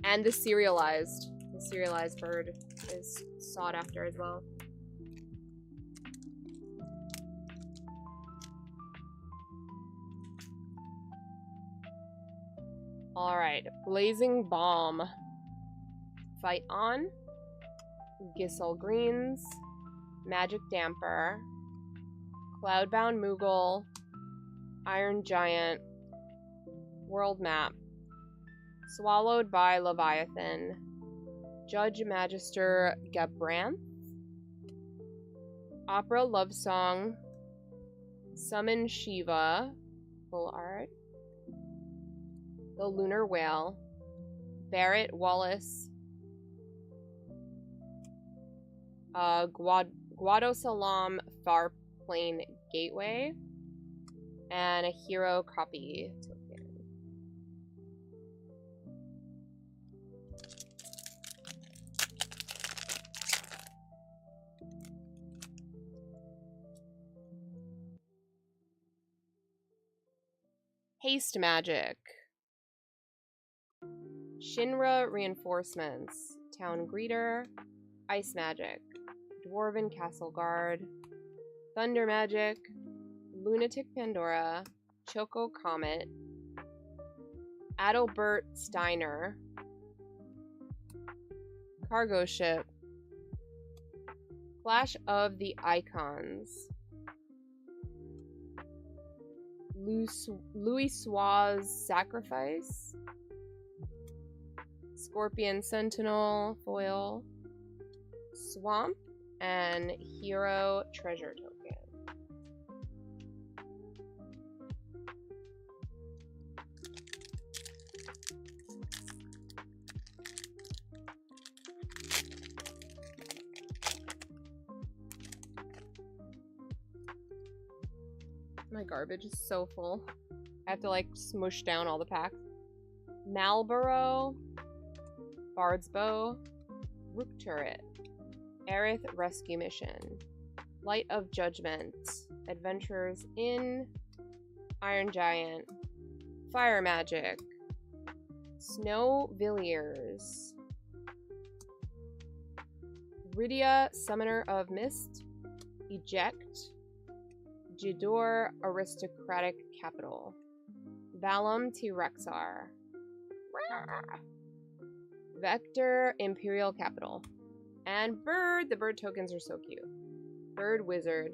And the serialized. The serialized bird is sought after as well. Alright, Blazing Bomb. Fight On. Gissel Greens. Magic Damper, Cloudbound Moogle, Iron Giant, World Map, Swallowed by Leviathan, Judge Magister Gabranth, Opera Love Song, Summon Shiva, full art, The Lunar Whale, Barrett Wallace, Guadosalam Farplane Gateway, and a hero copy token. Haste Magic. Shinra Reinforcements. Town Greeter. Ice Magic. Dwarven Castle Guard, Thunder Magic, Lunatic Pandora, Choco Comet, Adalbert Steiner, Cargo Ship, Clash of the Icons, Louis Sua's Sacrifice. Scorpion Sentinel foil. Swamp. And Hero Treasure Token. My garbage is so full. I have to like smush down all the packs. Marlborough, Bard's Bow, Rook Turret, Aerith Rescue Mission, Light of Judgment, Adventurers Inn, Iron Giant, Fire Magic, Snow Villiers, Rydia, Summoner of Mist, Eject, Jador, Aristocratic Capital, Valum T-Rexar, Vector, Imperial Capital, and Bird. The bird tokens are so cute. Bird Wizard.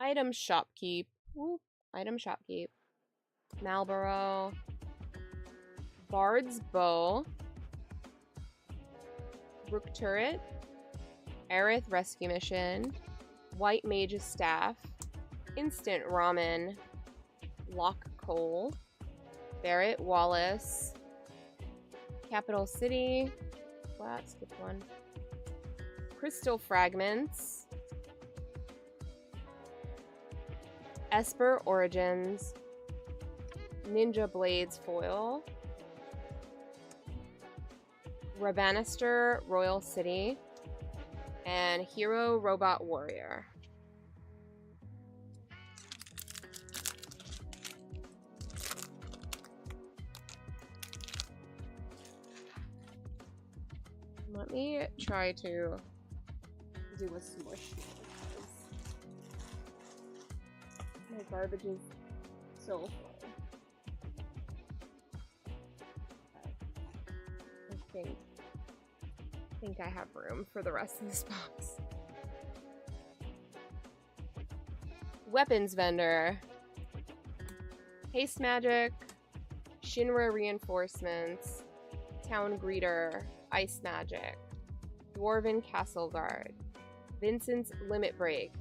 Item Shopkeep. Ooh, item Shopkeep. Marlborough. Bard's Bow. Rook Turret. Aerith Rescue Mission. White Mage's Staff. Instant Ramen. Lock Coal. Barrett Wallace. Capital City. Well, skip one. Crystal Fragments. Esper Origins, Ninja Blades Foil, Rabanister Royal City, and Hero Robot Warrior. Let me try to do a smush. My garbage is so full. I think I have room for the rest of this box. Weapons Vendor. Haste Magic. Shinra Reinforcements. Town Greeter. Ice Magic. Dwarven Castle Guard. Vincent's Limit Break.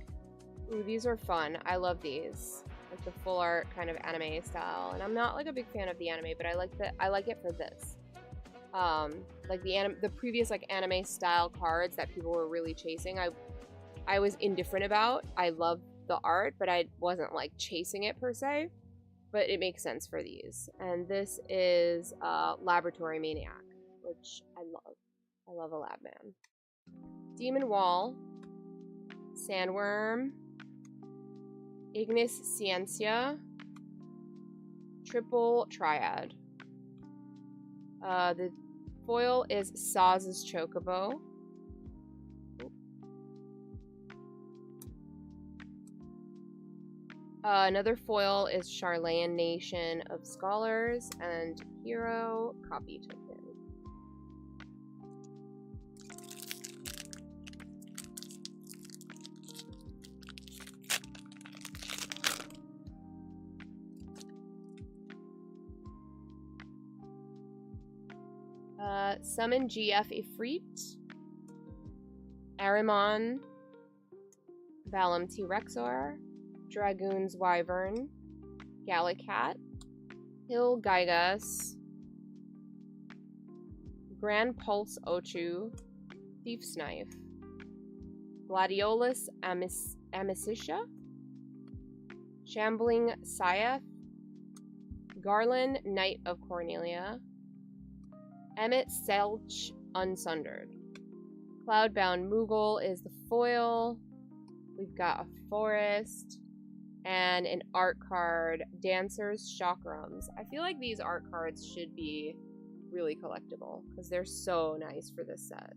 Ooh, these are fun. I love these. Like the full art kind of anime style. And I'm not like a big fan of the anime, but I like it for this. Like the previous like anime style cards that people were really chasing, I was indifferent about. I love the art, but I wasn't like chasing it per se. But it makes sense for these. And this is Laboratory Maniac, which I love. I love a lab man. Demon Wall. Sandworm. Ignis Ciencia. Triple Triad. The foil is Saz's Chocobo. Another foil is Charlayan Nation of Scholars and Hero Copy Token. Summon GF Ifrit, Arimon, Valum T-Rexor, Dragoon's Wyvern, Gallicat, Hill Gygas, Grand Pulse Ochu, Thief's Knife, Gladiolus Amicitia, Shambling Scythe, Garland Knight of Cornelia, Emmett Selch Unsundered. Cloudbound Moogle is the foil. We've got a forest and an art card, Dancer's Chakrams. I feel like these art cards should be really collectible because they're so nice for this set.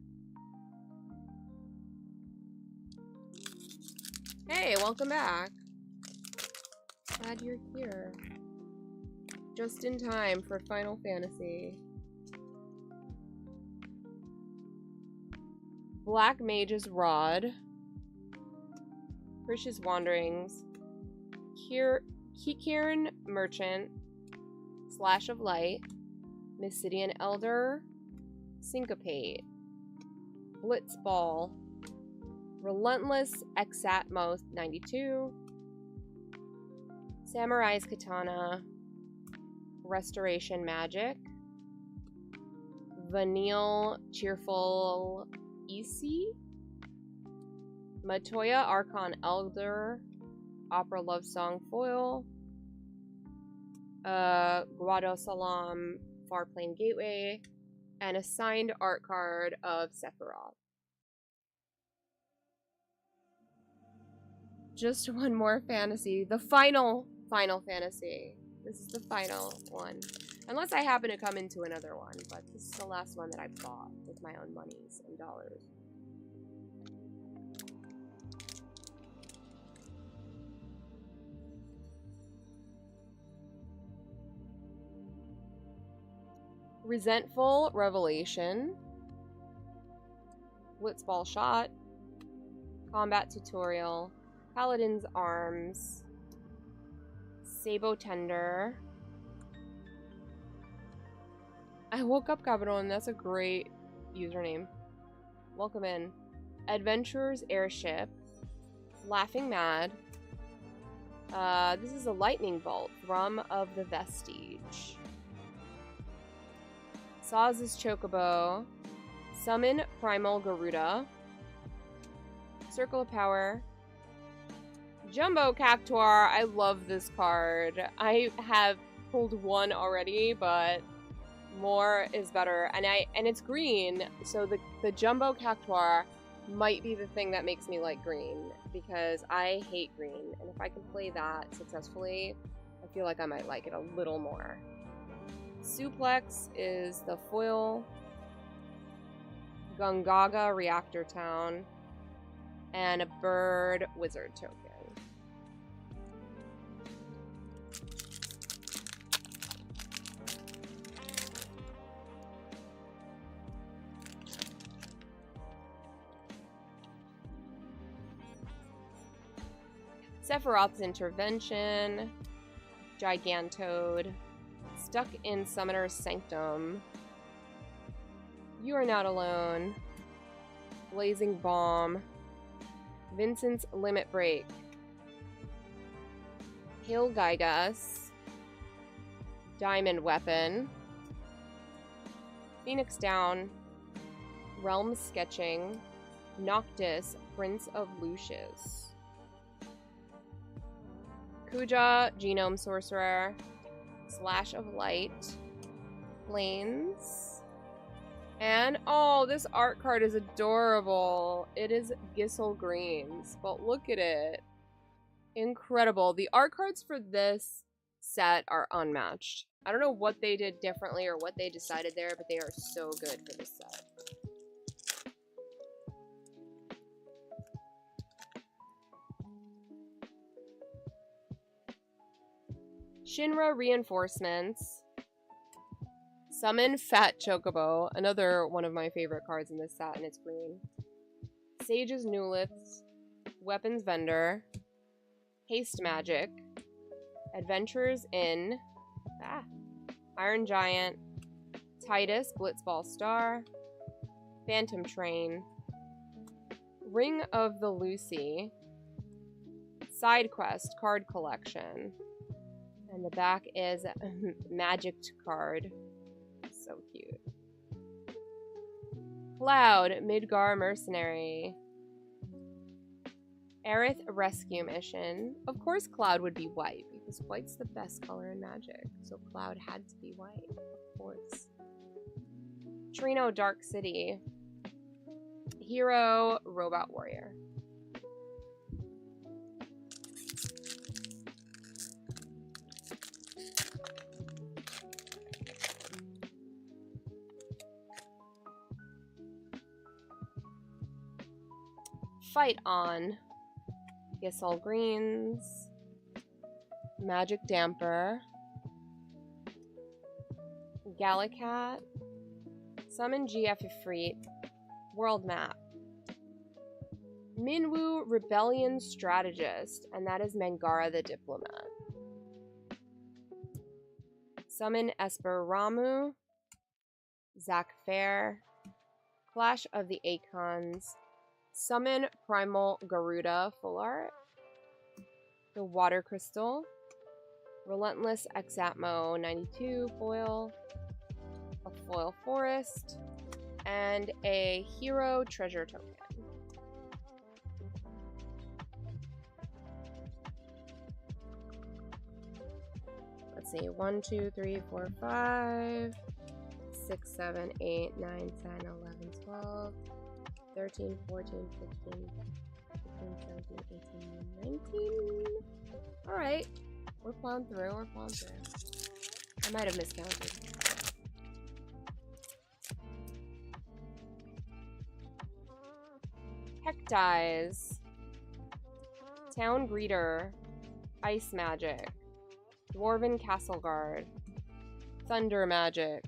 Hey, welcome back. Glad you're here. Just in time for Final Fantasy. Black Mage's Rod. Krish's Wanderings. Kikiran Merchant. Slash of Light. Mysidian Elder. Syncopate. Blitzball. Relentless Exatmos 92. Samurai's Katana. Restoration Magic. Vanille Cheerful Isi. Matoya Archon Elder. Opera Love Song Foil. Guado Salam Farplane Gateway. And a signed art card of Sephiroth. Just one more fantasy. The final fantasy. This is the final one. Unless I happen to come into another one, but this is the last one that I bought with my own monies and dollars. Resentful Revelation. Blitzball Shot. Combat Tutorial. Paladin's Arms. Sabo Tender. I woke up Cabron, that's a great username. Welcome in. Adventurer's Airship. Laughing Mad. This is a Lightning Bolt. Thrum of the Vestige. Saz's Chocobo. Summon Primal Garuda. Circle of Power. Jumbo Cactuar. I love this card. I have pulled one already, but more is better. And it's green, so the Jumbo Cactuar might be the thing that makes me like green, because I hate green, and if I can play that successfully, I feel like I might like it a little more. Suplex is the foil. Gungaga Reactor Town. And a bird wizard token. Sephiroth's Intervention. Gigantode. Stuck in Summoner's Sanctum. You Are Not Alone. Blazing Bomb. Vincent's Limit Break. Hail Gygas. Diamond Weapon. Phoenix Down. Realm Sketching. Noctis, Prince of Lucius. Kuja, Genome Sorcerer. Slash of Light. Plains. And, oh, this art card is adorable. It is Gissel Greens, but look at it. Incredible. The art cards for this set are unmatched. I don't know what they did differently or what they decided there, but they are so good for this set. Shinra Reinforcements. Summon Fat Chocobo, another one of my favorite cards in this set, and it's green. Sage's Newliths, Weapons Vendor, Haste Magic, Adventurers Inn, Iron Giant, Titus, Blitzball Star, Phantom Train, Ring of the Lucy, Side Quest Card Collection, and the back is Magicked Card. So cute. Cloud, Midgar Mercenary. Aerith Rescue Mission. Of course Cloud would be white, because white's the best color in Magic. So Cloud had to be white, of course. Trino Dark City. Hero, Robot Warrior. Fight On. Gissel Greens. Magic Damper. Gallicat. Summon GF Ifrit. World Map. Minwu Rebellion Strategist, and that is Mangara the Diplomat. Summon Esper Ramu. Zac Fair. Clash of the Acons. Summon Primal Garuda Full Art. The Water Crystal. Relentless Exatmo 92 foil. A foil forest. And a hero treasure token. Let's see. 1, 2, 3, 4, 5, 6, 7, 8, 9, 10, 11, 12, 13, 14, 15, 16, 17, 18, 19. Alright. We're plowing through. I might have miscounted. Hectize. Town Greeter. Ice Magic. Dwarven Castle Guard. Thunder Magic.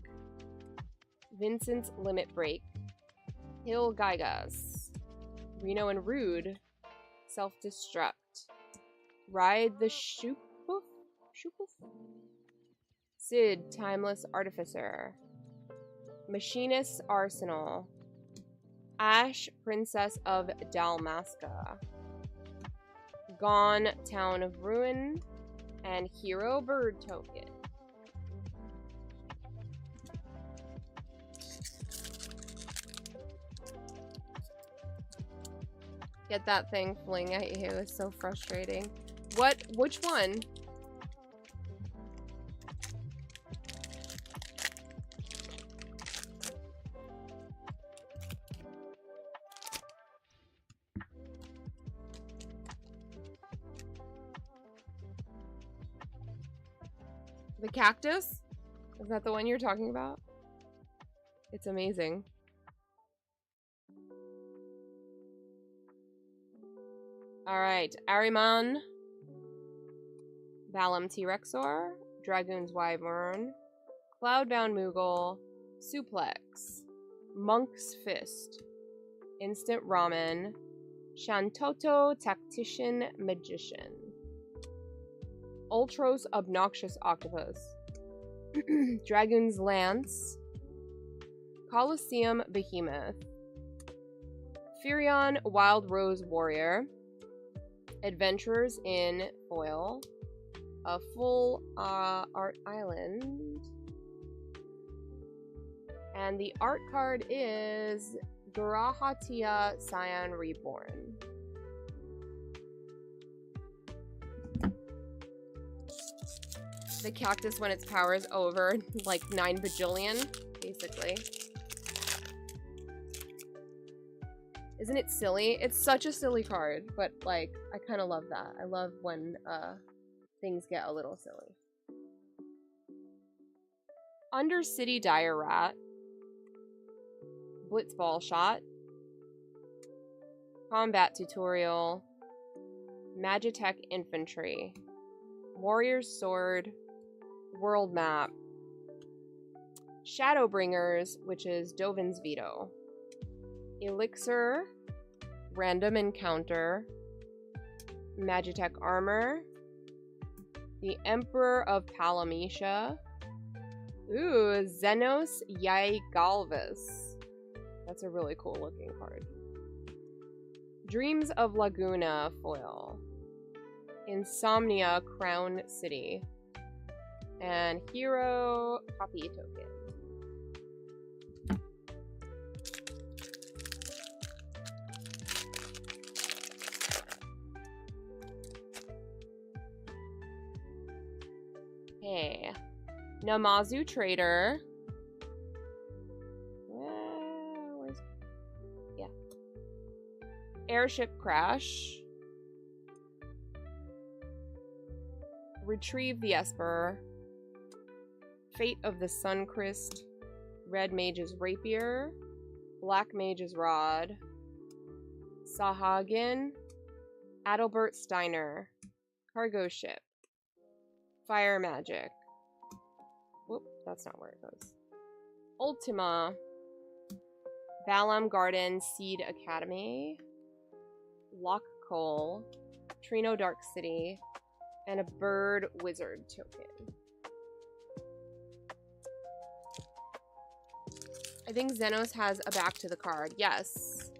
Vincent's Limit Break. Hill Gygas. Reno and Rude. Self-Destruct. Ride the Shoopoof? Sid, Timeless Artificer. Machinist's Arsenal. Ash, Princess of Dalmasca. Gone, Town of Ruin. And Hero Bird Token. Get that thing fling at you. It's so frustrating. Which one? The cactus? Is that the one you're talking about? It's amazing. Alright, Ariman. Balam T-Rexor. Dragoon's Wyvern. Cloudbound Moogle. Suplex. Monk's Fist. Instant Ramen. Shantoto Tactician Magician. Ultros Obnoxious Octopus. Dragoon's Lance. Colosseum Behemoth. Furion Wild Rose Warrior. Adventurers in foil. A full art island. And the art card is Garahatia Scion Reborn. The cactus when its power is over, like 9 bajillion, basically. Isn't it silly? It's such a silly card, but like, I kind of love that. I love when things get a little silly. Undercity Dire Rat. Blitzball Shot. Combat Tutorial. Magitech Infantry. Warrior's Sword. World Map. Shadowbringers, which is Dovin's Veto. Elixir. Random Encounter. Magitech Armor. The Emperor of Palamecia. Ooh, Xenos Yaigalvis. That's a really cool looking card. Dreams of Laguna foil. Insomnia Crown City. And Hero Copy Token. Okay. Namazu Trader. Yeah. Airship Crash. Retrieve the Esper. Fate of the Suncrest. Red Mage's Rapier. Black Mage's Rod. Sahagin. Adalbert Steiner. Cargo Ship. Fire magic. Whoop, that's not where it goes. Ultima. Balam Garden Seed Academy. Lock Coal. Trino Dark City. And a Bird Wizard token. I think Xenos has a back to the card. Yes.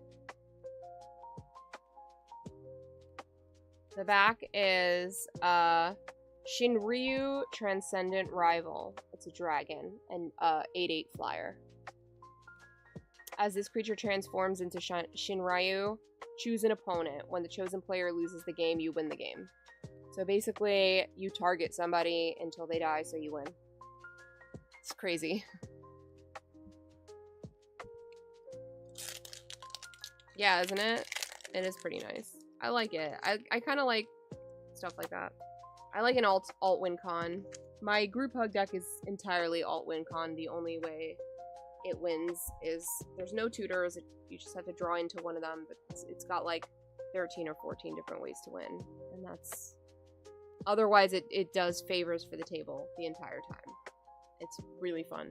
The back is Shinryu Transcendent Rival. It's a dragon and 8/8 flyer. As this creature transforms into Shinryu, choose an opponent. When the chosen player loses the game, you win the game. So basically, you target somebody until they die, so you win. It's crazy. Yeah, isn't it? It is pretty nice. I like it. I kind of like stuff like that. I like an alt win con. My group hug deck is entirely alt win con. The only way it wins is there's no tutors. You just have to draw into one of them, but it's got like 13 or 14 different ways to win, and that's otherwise it does favors for the table the entire time. It's really fun.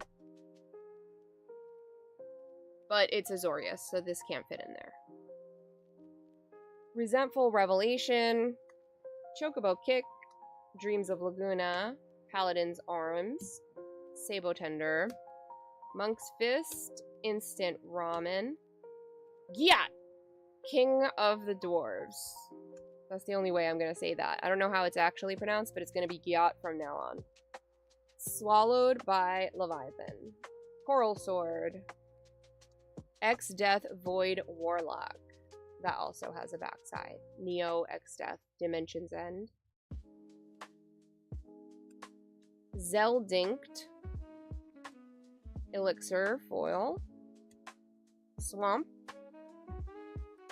But it's Azorius, so this can't fit in there. Resentful Revelation, Chocobo Kick, Dreams of Laguna, Paladin's Arms, Sabo Tender, Monk's Fist, Instant Ramen, Gyat, King of the Dwarves. That's the only way I'm going to say that. I don't know how it's actually pronounced, but it's going to be Gyat from now on. Swallowed by Leviathan, Coral Sword, X-Death Void Warlock. That also has a backside. Neo X-Death Dimension's End. Zeldinkt. Elixir Foil. Swamp.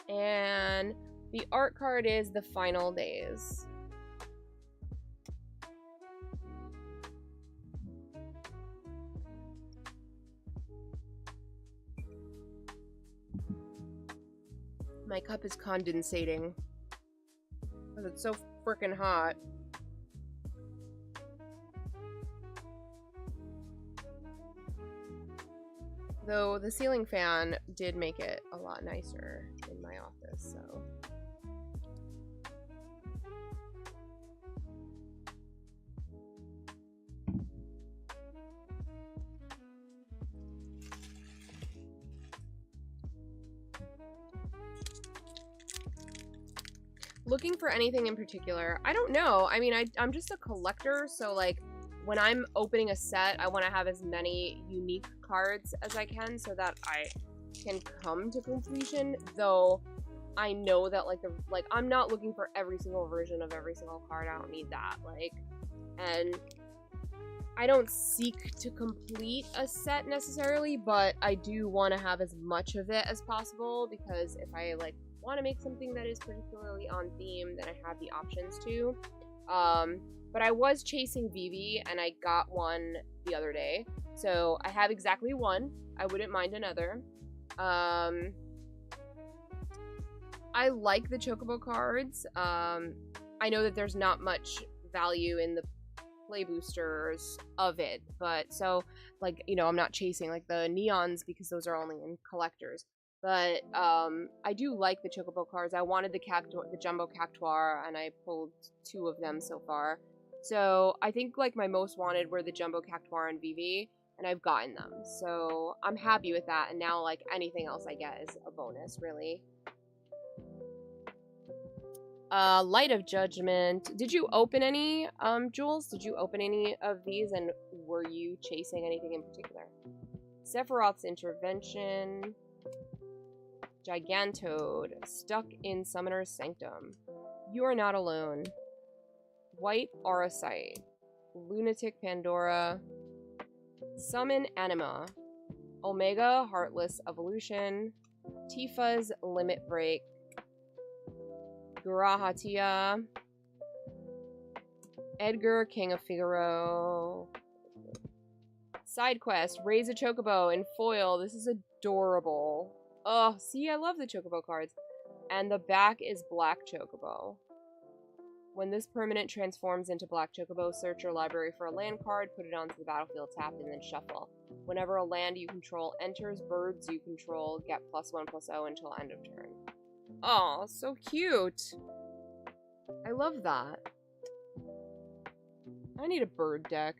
And the art card is The Final Days. My cup is condensating because it's so freaking hot. Though the ceiling fan did make it a lot nicer in my office, so. Looking for anything in particular? I don't know. I mean, I'm just a collector, so like when I'm opening a set, I want to have as many unique cards as I can so that I can come to completion. Though I know that like I'm not looking for every single version of every single card. I don't need that. And I don't seek to complete a set necessarily, but I do want to have as much of it as possible because if I want to make something that is particularly on theme, then I have the options to. But I was chasing Vivi and I got one the other day, so I have exactly one. I wouldn't mind another. I like the Chocobo cards. I know that there's not much value in the play boosters of it, but so I'm not chasing the neons because those are only in collectors. But I do like the Chocobo cards. I wanted the Jumbo Cactuar, and I pulled 2 of them so far. So I think my most wanted were the Jumbo Cactuar and Vivi, and I've gotten them. So I'm happy with that, and now anything else I get is a bonus, really. Light of Judgment. Did you open any, Jules? Did you open any of these, and were you chasing anything in particular? Sephiroth's Intervention. Gigantode, Stuck in Summoner's Sanctum. You Are Not Alone. White Auracite. Lunatic Pandora. Summon Anima. Omega Heartless Evolution. Tifa's Limit Break. Gurahatia. Edgar, King of Figaro. Side quest, Raise a Chocobo in foil. This is adorable. Oh, see, I love the Chocobo cards. And the back is Black Chocobo. When this permanent transforms into Black Chocobo, search your library for a land card, put it onto the battlefield tapped, and then shuffle. Whenever a land you control enters, birds you control get +1/+0 until end of turn. Aw, so cute. I love that. I need a bird deck.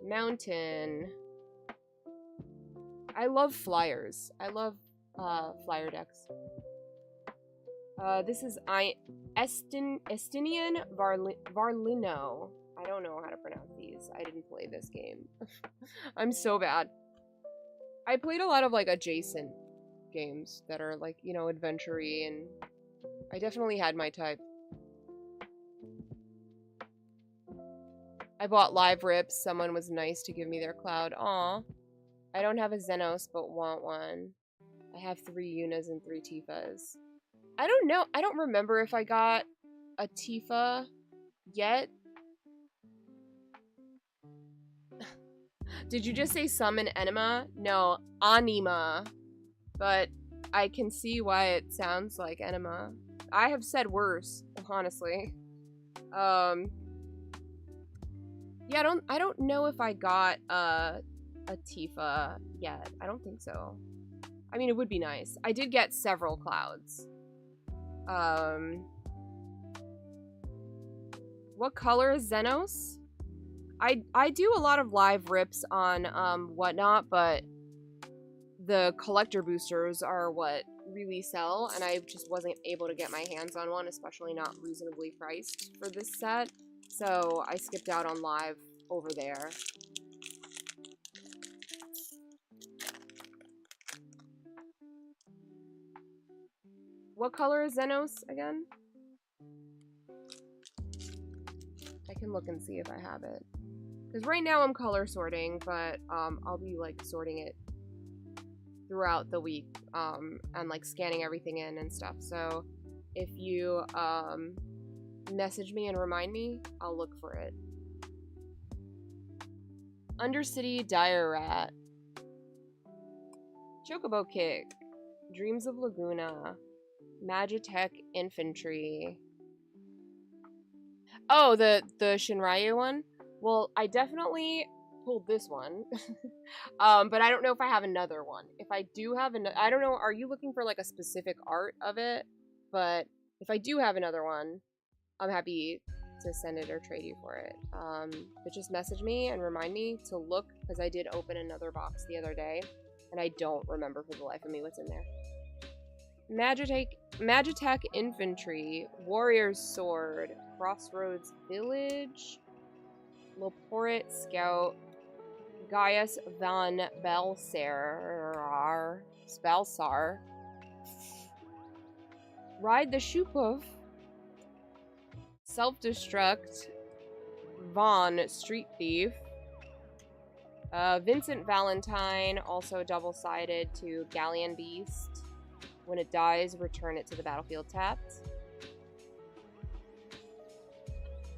Mountain. I love flyers. I love flyer decks. This is Estinian Varlino. I don't know how to pronounce these. I didn't play this game. I'm so bad. I played a lot of like adjacent games that are like, you know, adventure-y, and I definitely had my type. I bought live rips. Someone was nice to give me their cloud. Aw. I don't have a Xenos, but want one. I have 3 Yunas and 3 Tifas. I don't know. I don't remember if I got a Tifa yet. Did you just say summon enema? No, anima. But I can see why it sounds like enema. I have said worse, honestly. Yeah, I don't know if I got a Tifa yet. I don't think so. I mean, it would be nice. I did get several clouds. What color is Xenos? I do a lot of live rips on whatnot, but the collector boosters are what really sell, and I just wasn't able to get my hands on one, especially not reasonably priced for this set. So I skipped out on live over there. What color is Xenos again? I can look and see if I have it. Because right now I'm color sorting, but I'll be like sorting it throughout the week and like scanning everything in and stuff. So if you message me and remind me, I'll look for it. Undercity Dire Rat. Chocobo Kick. Dreams of Laguna. Magitech Infantry. Oh, the Shinryu one? Well, I definitely pulled this one. But I don't know if I have another one. If I do have another, I don't know, are you looking for like a specific art of it? But if I do have another one, I'm happy to send it or trade you for it. But just message me and remind me to look, because I did open another box the other day, and I don't remember for the life of me what's in there. Magitech Infantry, Warrior's Sword, Crossroads Village, Laporit Scout, Gaius van Spelsar, Ride the Shupov, Self-Destruct, Vaughn Street Thief, Vincent Valentine, also double-sided to Galleon Beast. When it dies, return it to the battlefield tapped.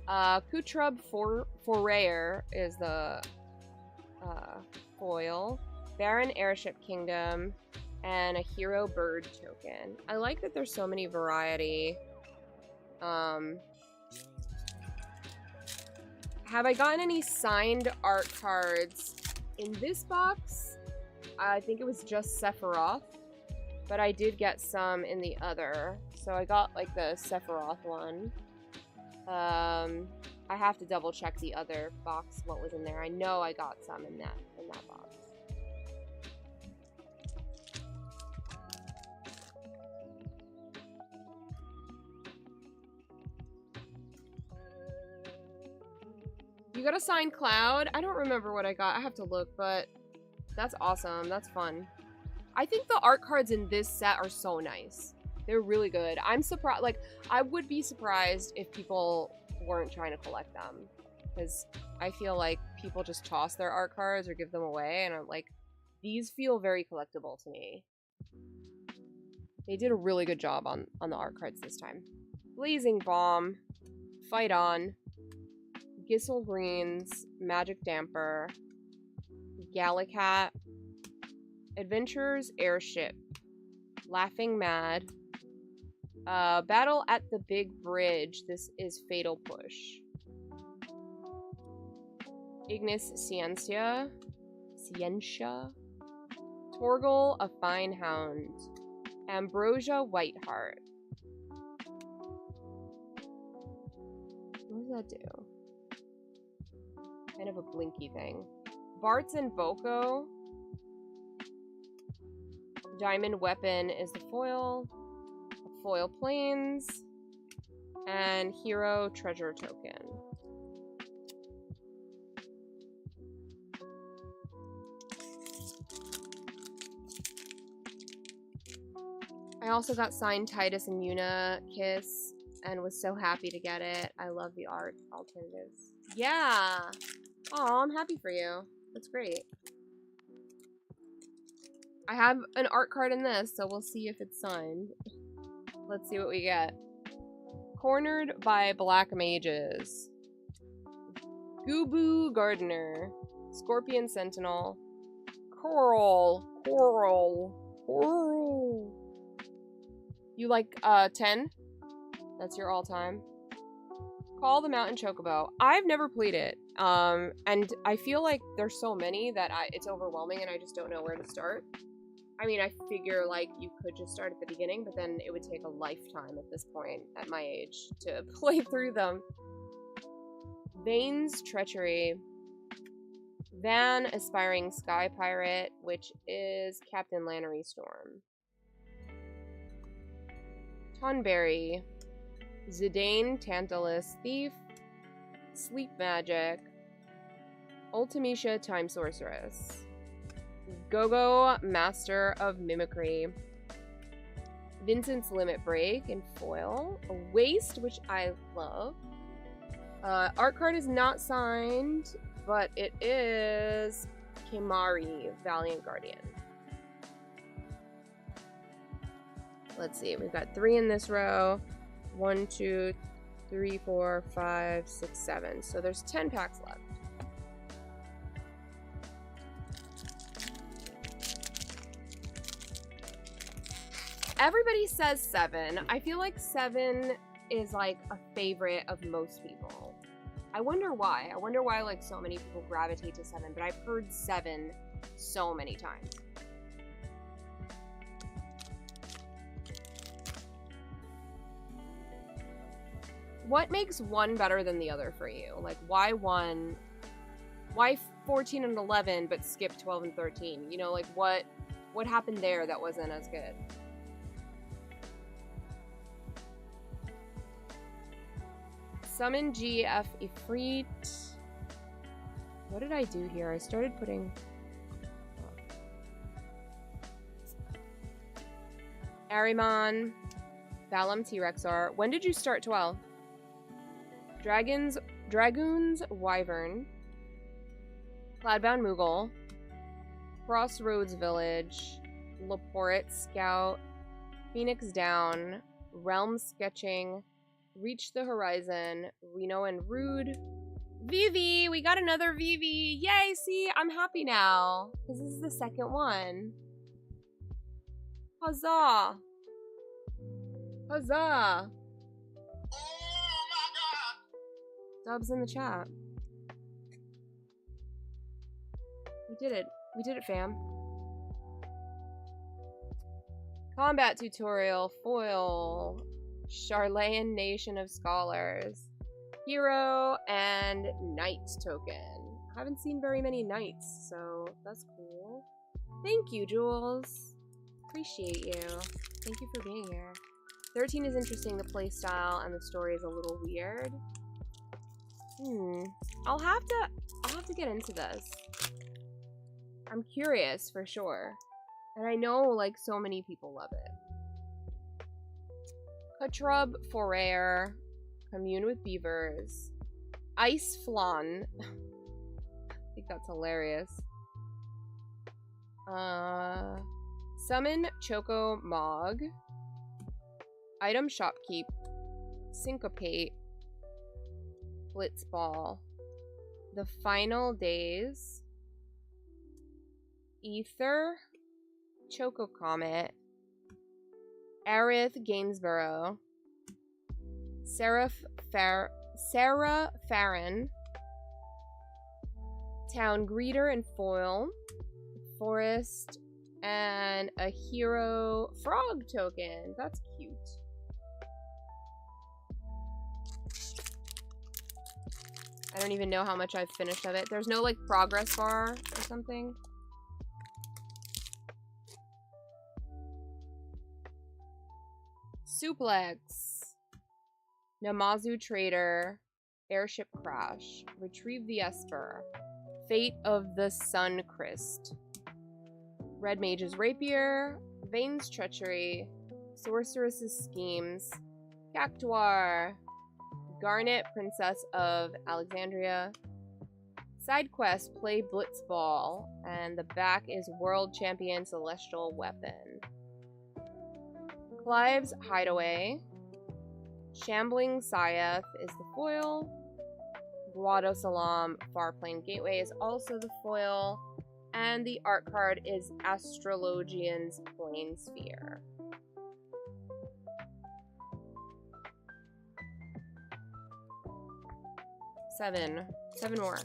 Kutrub Forayer is the foil. Baron Airship Kingdom, and a Hero Bird token. I like that there's so many variety. Have I gotten any signed art cards in this box? I think it was just Sephiroth, but I did get some in the other. So I got like the Sephiroth one. I have to double check the other box, what was in there. I know I got some in that box. You got a signed Cloud? I don't remember what I got. I have to look, but that's awesome. That's fun. I think the art cards in this set are so nice. They're really good. I'm surprised. Like, I would be surprised if people weren't trying to collect them, because I feel like people just toss their art cards or give them away, and I'm like, these feel very collectible to me. They did a really good job on the art cards this time. Blazing Bomb, Fight On, Gissel Greens, Magic Damper, Gallicat, Adventurer's Airship, Laughing Mad, Battle at the Big Bridge. This is Fatal Push. Ignis Scientia. Torgal, a Fine Hound. Ambrosia Whiteheart. What does that do? Kind of a blinky thing. Bartz and Boko. Diamond Weapon is the foil. Foil Plains. And Hero Treasure Token. I also got signed Titus and Yuna Kiss and was so happy to get it. I love the art alternatives. Yeah! Oh, I'm happy for you. That's great. I have an art card in this, so we'll see if it's signed. Let's see what we get. Cornered by Black Mages. Gooboo Gardener. Scorpion Sentinel. Coral. You like 10? That's your all-time. Call the Mountain Chocobo. I've never played it. And I feel like there's so many that it's overwhelming and I just don't know where to start. I mean, I figure like you could just start at the beginning, but then it would take a lifetime at this point, at my age, to play through them. Vane's Treachery. Van Aspiring Sky Pirate, which is Captain Lannery Storm. Tonberry. Zidane Tantalus Thief. Sleep Magic. Ultimecia Time Sorceress. Gogo Master of Mimicry. Vincent's Limit Break in foil. A Waste, which I love. Art card is not signed, but it is Kimari, Valiant Guardian. Let's see, we've got 3 in this row. 1, 2, 3, 4, 5, 6, 7. So there's 10 packs left. Everybody says 7. I feel like 7 is like a favorite of most people. I wonder why. I wonder why like so many people gravitate to 7, but I've heard 7 so many times. What makes 1 better than the other for you? Like, why 1? Why 14 and 11 but skip 12 and 13? You know, like what happened there that wasn't as good? Summon GF Ifrit. What did I do here? I started putting... Arimon. Balam T-Rexar. When did you start 12? Dragoons Wyvern. Cloudbound Moogle. Crossroads Village. Laporte Scout. Phoenix Down. Realm Sketching. Reach the Horizon. Reno and Rude. Vivi! We got another Vivi! Yay! See, I'm happy now. Because this is the second one. Huzzah! Huzzah! Oh my god! Dubs in the chat. We did it. We did it, fam. Combat tutorial. Foil. Charlayan Nation of Scholars. Hero and Knight token. Haven't seen very many knights, so that's cool. Thank you, Jules. Appreciate you. Thank you for being here. 13 is interesting, the playstyle and the story is a little weird. I'll have to get into this. I'm curious for sure. And I know like so many people love it. Katrub Forayer, Commune with Beavers, Ice Flan. I think that's hilarious. Summon Choco Mog, Item Shopkeep, Syncopate, Blitzball, The Final Days, Ether, Choco Comet, Aerith Gainsborough. Sarah Farron. Town Greeter and Foil. Forest. And a hero frog token. That's cute. I don't even know how much I've finished of it. There's no, like, progress bar or something. Suplex. Namazu Trader. Airship Crash. Retrieve the Esper. Fate of the Sun Christ. Red Mage's Rapier. Vane's Treachery. Sorceress's Schemes. Cactuar. Garnet, Princess of Alexandria. Side quest, play Blitzball. And the back is World Champion Celestial Weapon. Clive's Hideaway. Shambling Scythe is the foil. Guado Salam, Farplane Gateway is also the foil. And the art card is Astrologian's Plane Sphere. Seven more.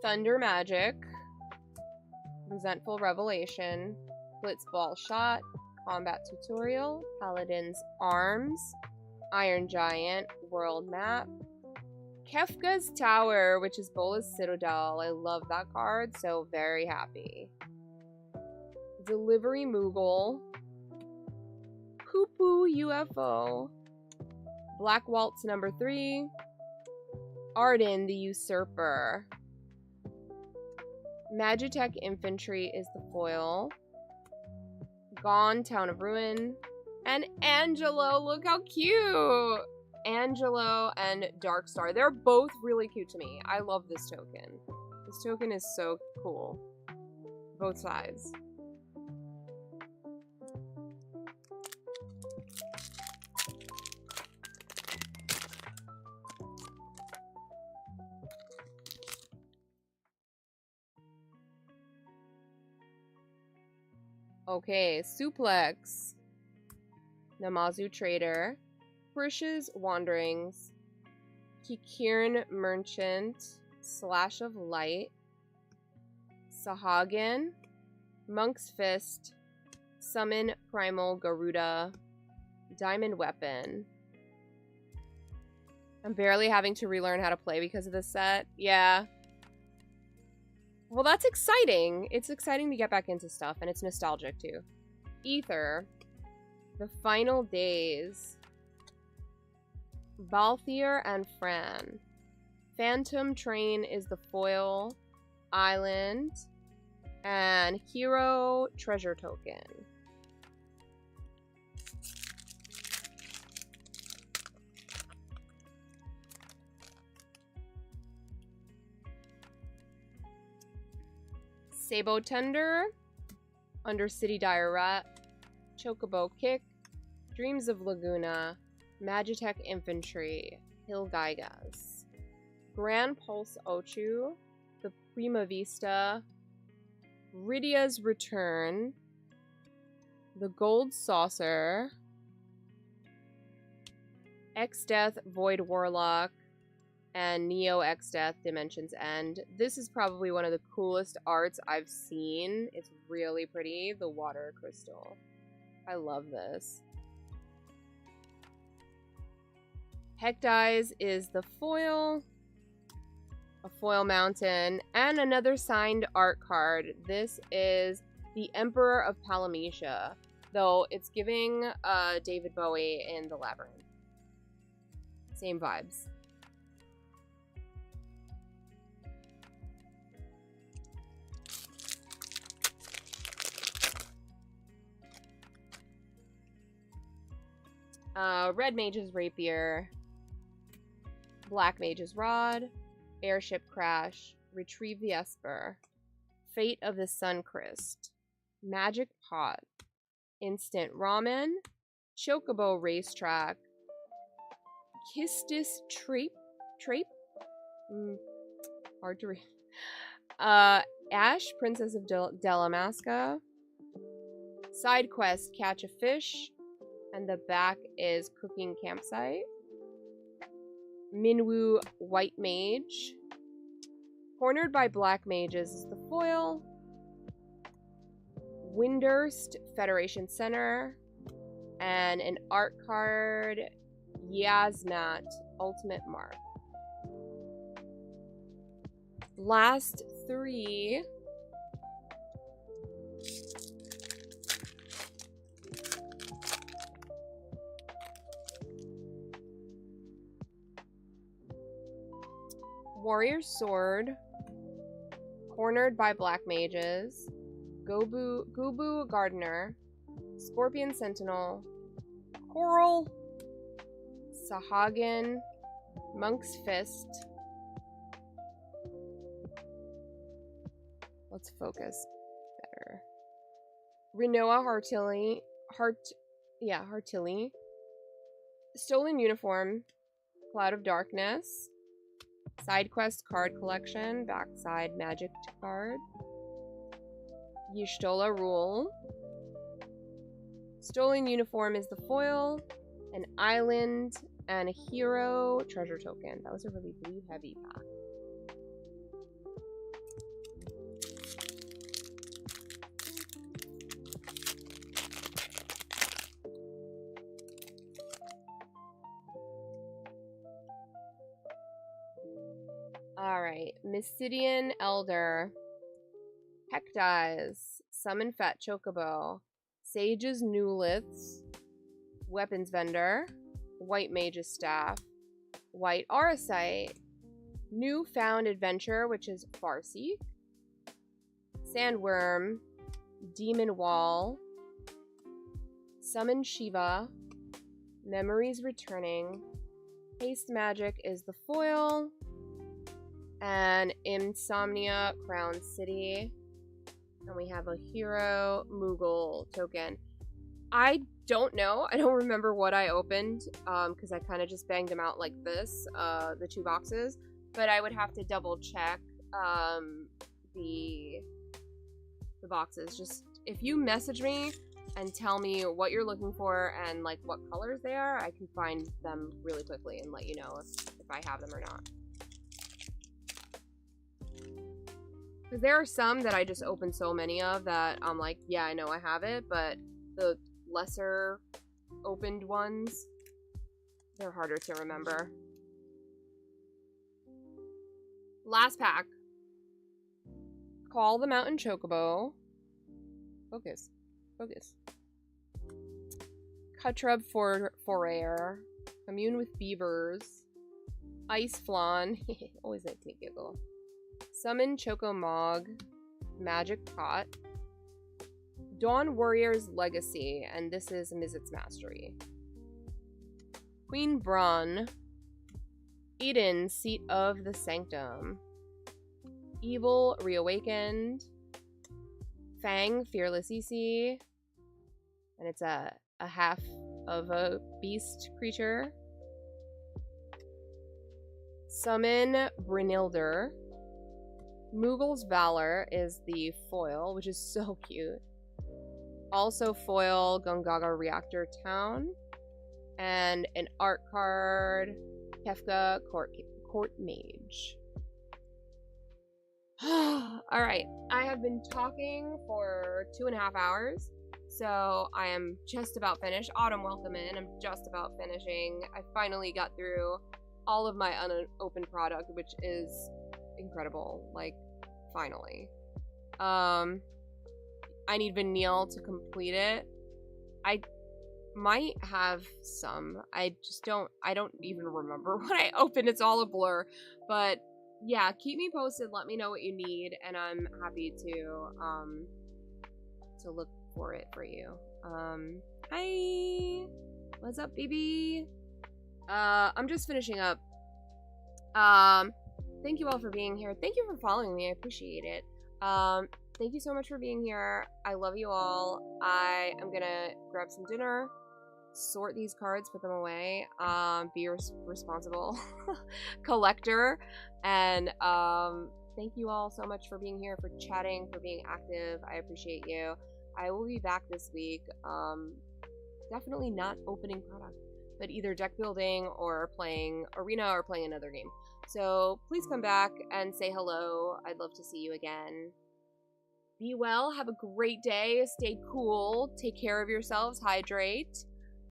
Thunder Magic. Resentful Revelation. Blitzball Shot. Combat Tutorial. Paladin's Arms. Iron Giant. World Map. Kefka's Tower, which is Bola's Citadel. I love that card, so very happy. Delivery Moogle. Poo-Poo UFO. Black Waltz number 3. Arden the Usurper. Magitech Infantry is the foil. Gone Town of Ruin. And Angelo, look how cute! Angelo and Darkstar. They're both really cute to me. I love this token. This token is so cool. Both sides. Okay, Suplex. Namazu Trader. Frish's Wanderings. Kikirin Merchant. Slash of Light. Sahagin. Monk's Fist. Summon Primal Garuda. Diamond Weapon. I'm barely having to relearn how to play because of this set. Yeah. Well, that's exciting. It's exciting to get back into stuff, and it's nostalgic, too. Ether. The Final Days. Balthier and Fran. Phantom Train is the foil. Island. And Hero Treasure Token. Sabo Tender, Undercity Dire Rat, Chocobo Kick, Dreams of Laguna, Magitech Infantry, Hill Gaigas, Grand Pulse Ochu, The Prima Vista, Rydia's Return, The Gold Saucer, X-Death Void Warlock, and Neo X-Death Dimensions End. This is probably one of the coolest arts I've seen. It's really pretty. The water crystal. I love this. Hecdize is the foil. A foil mountain. And another signed art card. This is the Emperor of Palamecia. Though it's giving David Bowie in The Labyrinth. Same vibes. Red Mage's Rapier, Black Mage's Rod, Airship Crash, Retrieve the Esper, Fate of the Sun Christ, Magic Pot, Instant Ramen, Chocobo Racetrack, Kistis Treep, Trape? Hard to read. Ash, Princess of Dalamasca. Side quest, catch a fish. And the back is cooking campsite. Minwu, White Mage. Cornered by Black Mages is the foil. Windurst, Federation Center. And an art card, Yasmat, Ultimate Mark. Last three. Warrior's Sword. Cornered by Black Mages. Gubu Gardener. Scorpion Sentinel. Coral. Sahagin. Monk's Fist. Let's focus better. Renoa Hartilli. Stolen Uniform. Cloud of Darkness. Side quest card collection. Backside magic card. Y'shtola Rule. Stolen Uniform is the foil. An island. And a hero treasure token. That was a really blue heavy pack. Alright, Mystidian Elder, Hecdies, Summon Fat Chocobo, Sage's Newliths, Weapons Vendor, White Mage's Staff, White Auracite, New Found Adventure, which is Farseek, Sandworm, Demon Wall, Summon Shiva, Memories Returning, Haste Magic is the foil, and Insomnia Crown City. And we have a Hero Moogle token. I don't know. I don't remember what I opened because I kind of just banged them out like this, the two boxes. But I would have to double check the boxes. Just if you message me and tell me what you're looking for and like what colors they are, I can find them really quickly and let you know if I have them or not. Because there are some that I just opened so many of that I'm like, yeah, I know I have it, but the lesser opened ones, they're harder to remember. Last pack. Call the Mountain Chocobo. Focus. Focus. Cutrub Forayer. Commune with Beavers. Ice Flan. Always make me giggle. Summon Chocomog, Magic Pot, Dawn Warrior's Legacy, and this is Mizzet's Mastery. Queen Brun, Eden, Seat of the Sanctum, Evil Reawakened, Fang, Fearless EC, and it's a half of a beast creature. Summon Brynhildr. Moogle's Valor is the foil, which is so cute. Also foil Gungaga Reactor Town. And an art card, Kefka Court Mage. Alright, I have been talking for 2.5 hours, so I am just about finished. Autumn, welcome in. I'm just about finishing. I finally got through all of my unopened product, which is incredible. Like, finally. I need Vanille to complete it. I might have some. I don't even remember what I opened. It's all a blur. But yeah, keep me posted. Let me know what you need, and I'm happy to look for it for you. Hi. What's up, baby? I'm just finishing up. Thank you all for being here. Thank you for following me. I appreciate it. Thank you so much for being here. I love you all. I am gonna grab some dinner sort these cards, put them away, be responsible collector, and thank you all so much for being here, for chatting, for being active. I appreciate you. I will be back this week. Definitely not opening product, but either deck building or playing Arena or playing another game. So please come back and say hello. I'd love to see you again. Be well, have a great day, stay cool, take care of yourselves, hydrate.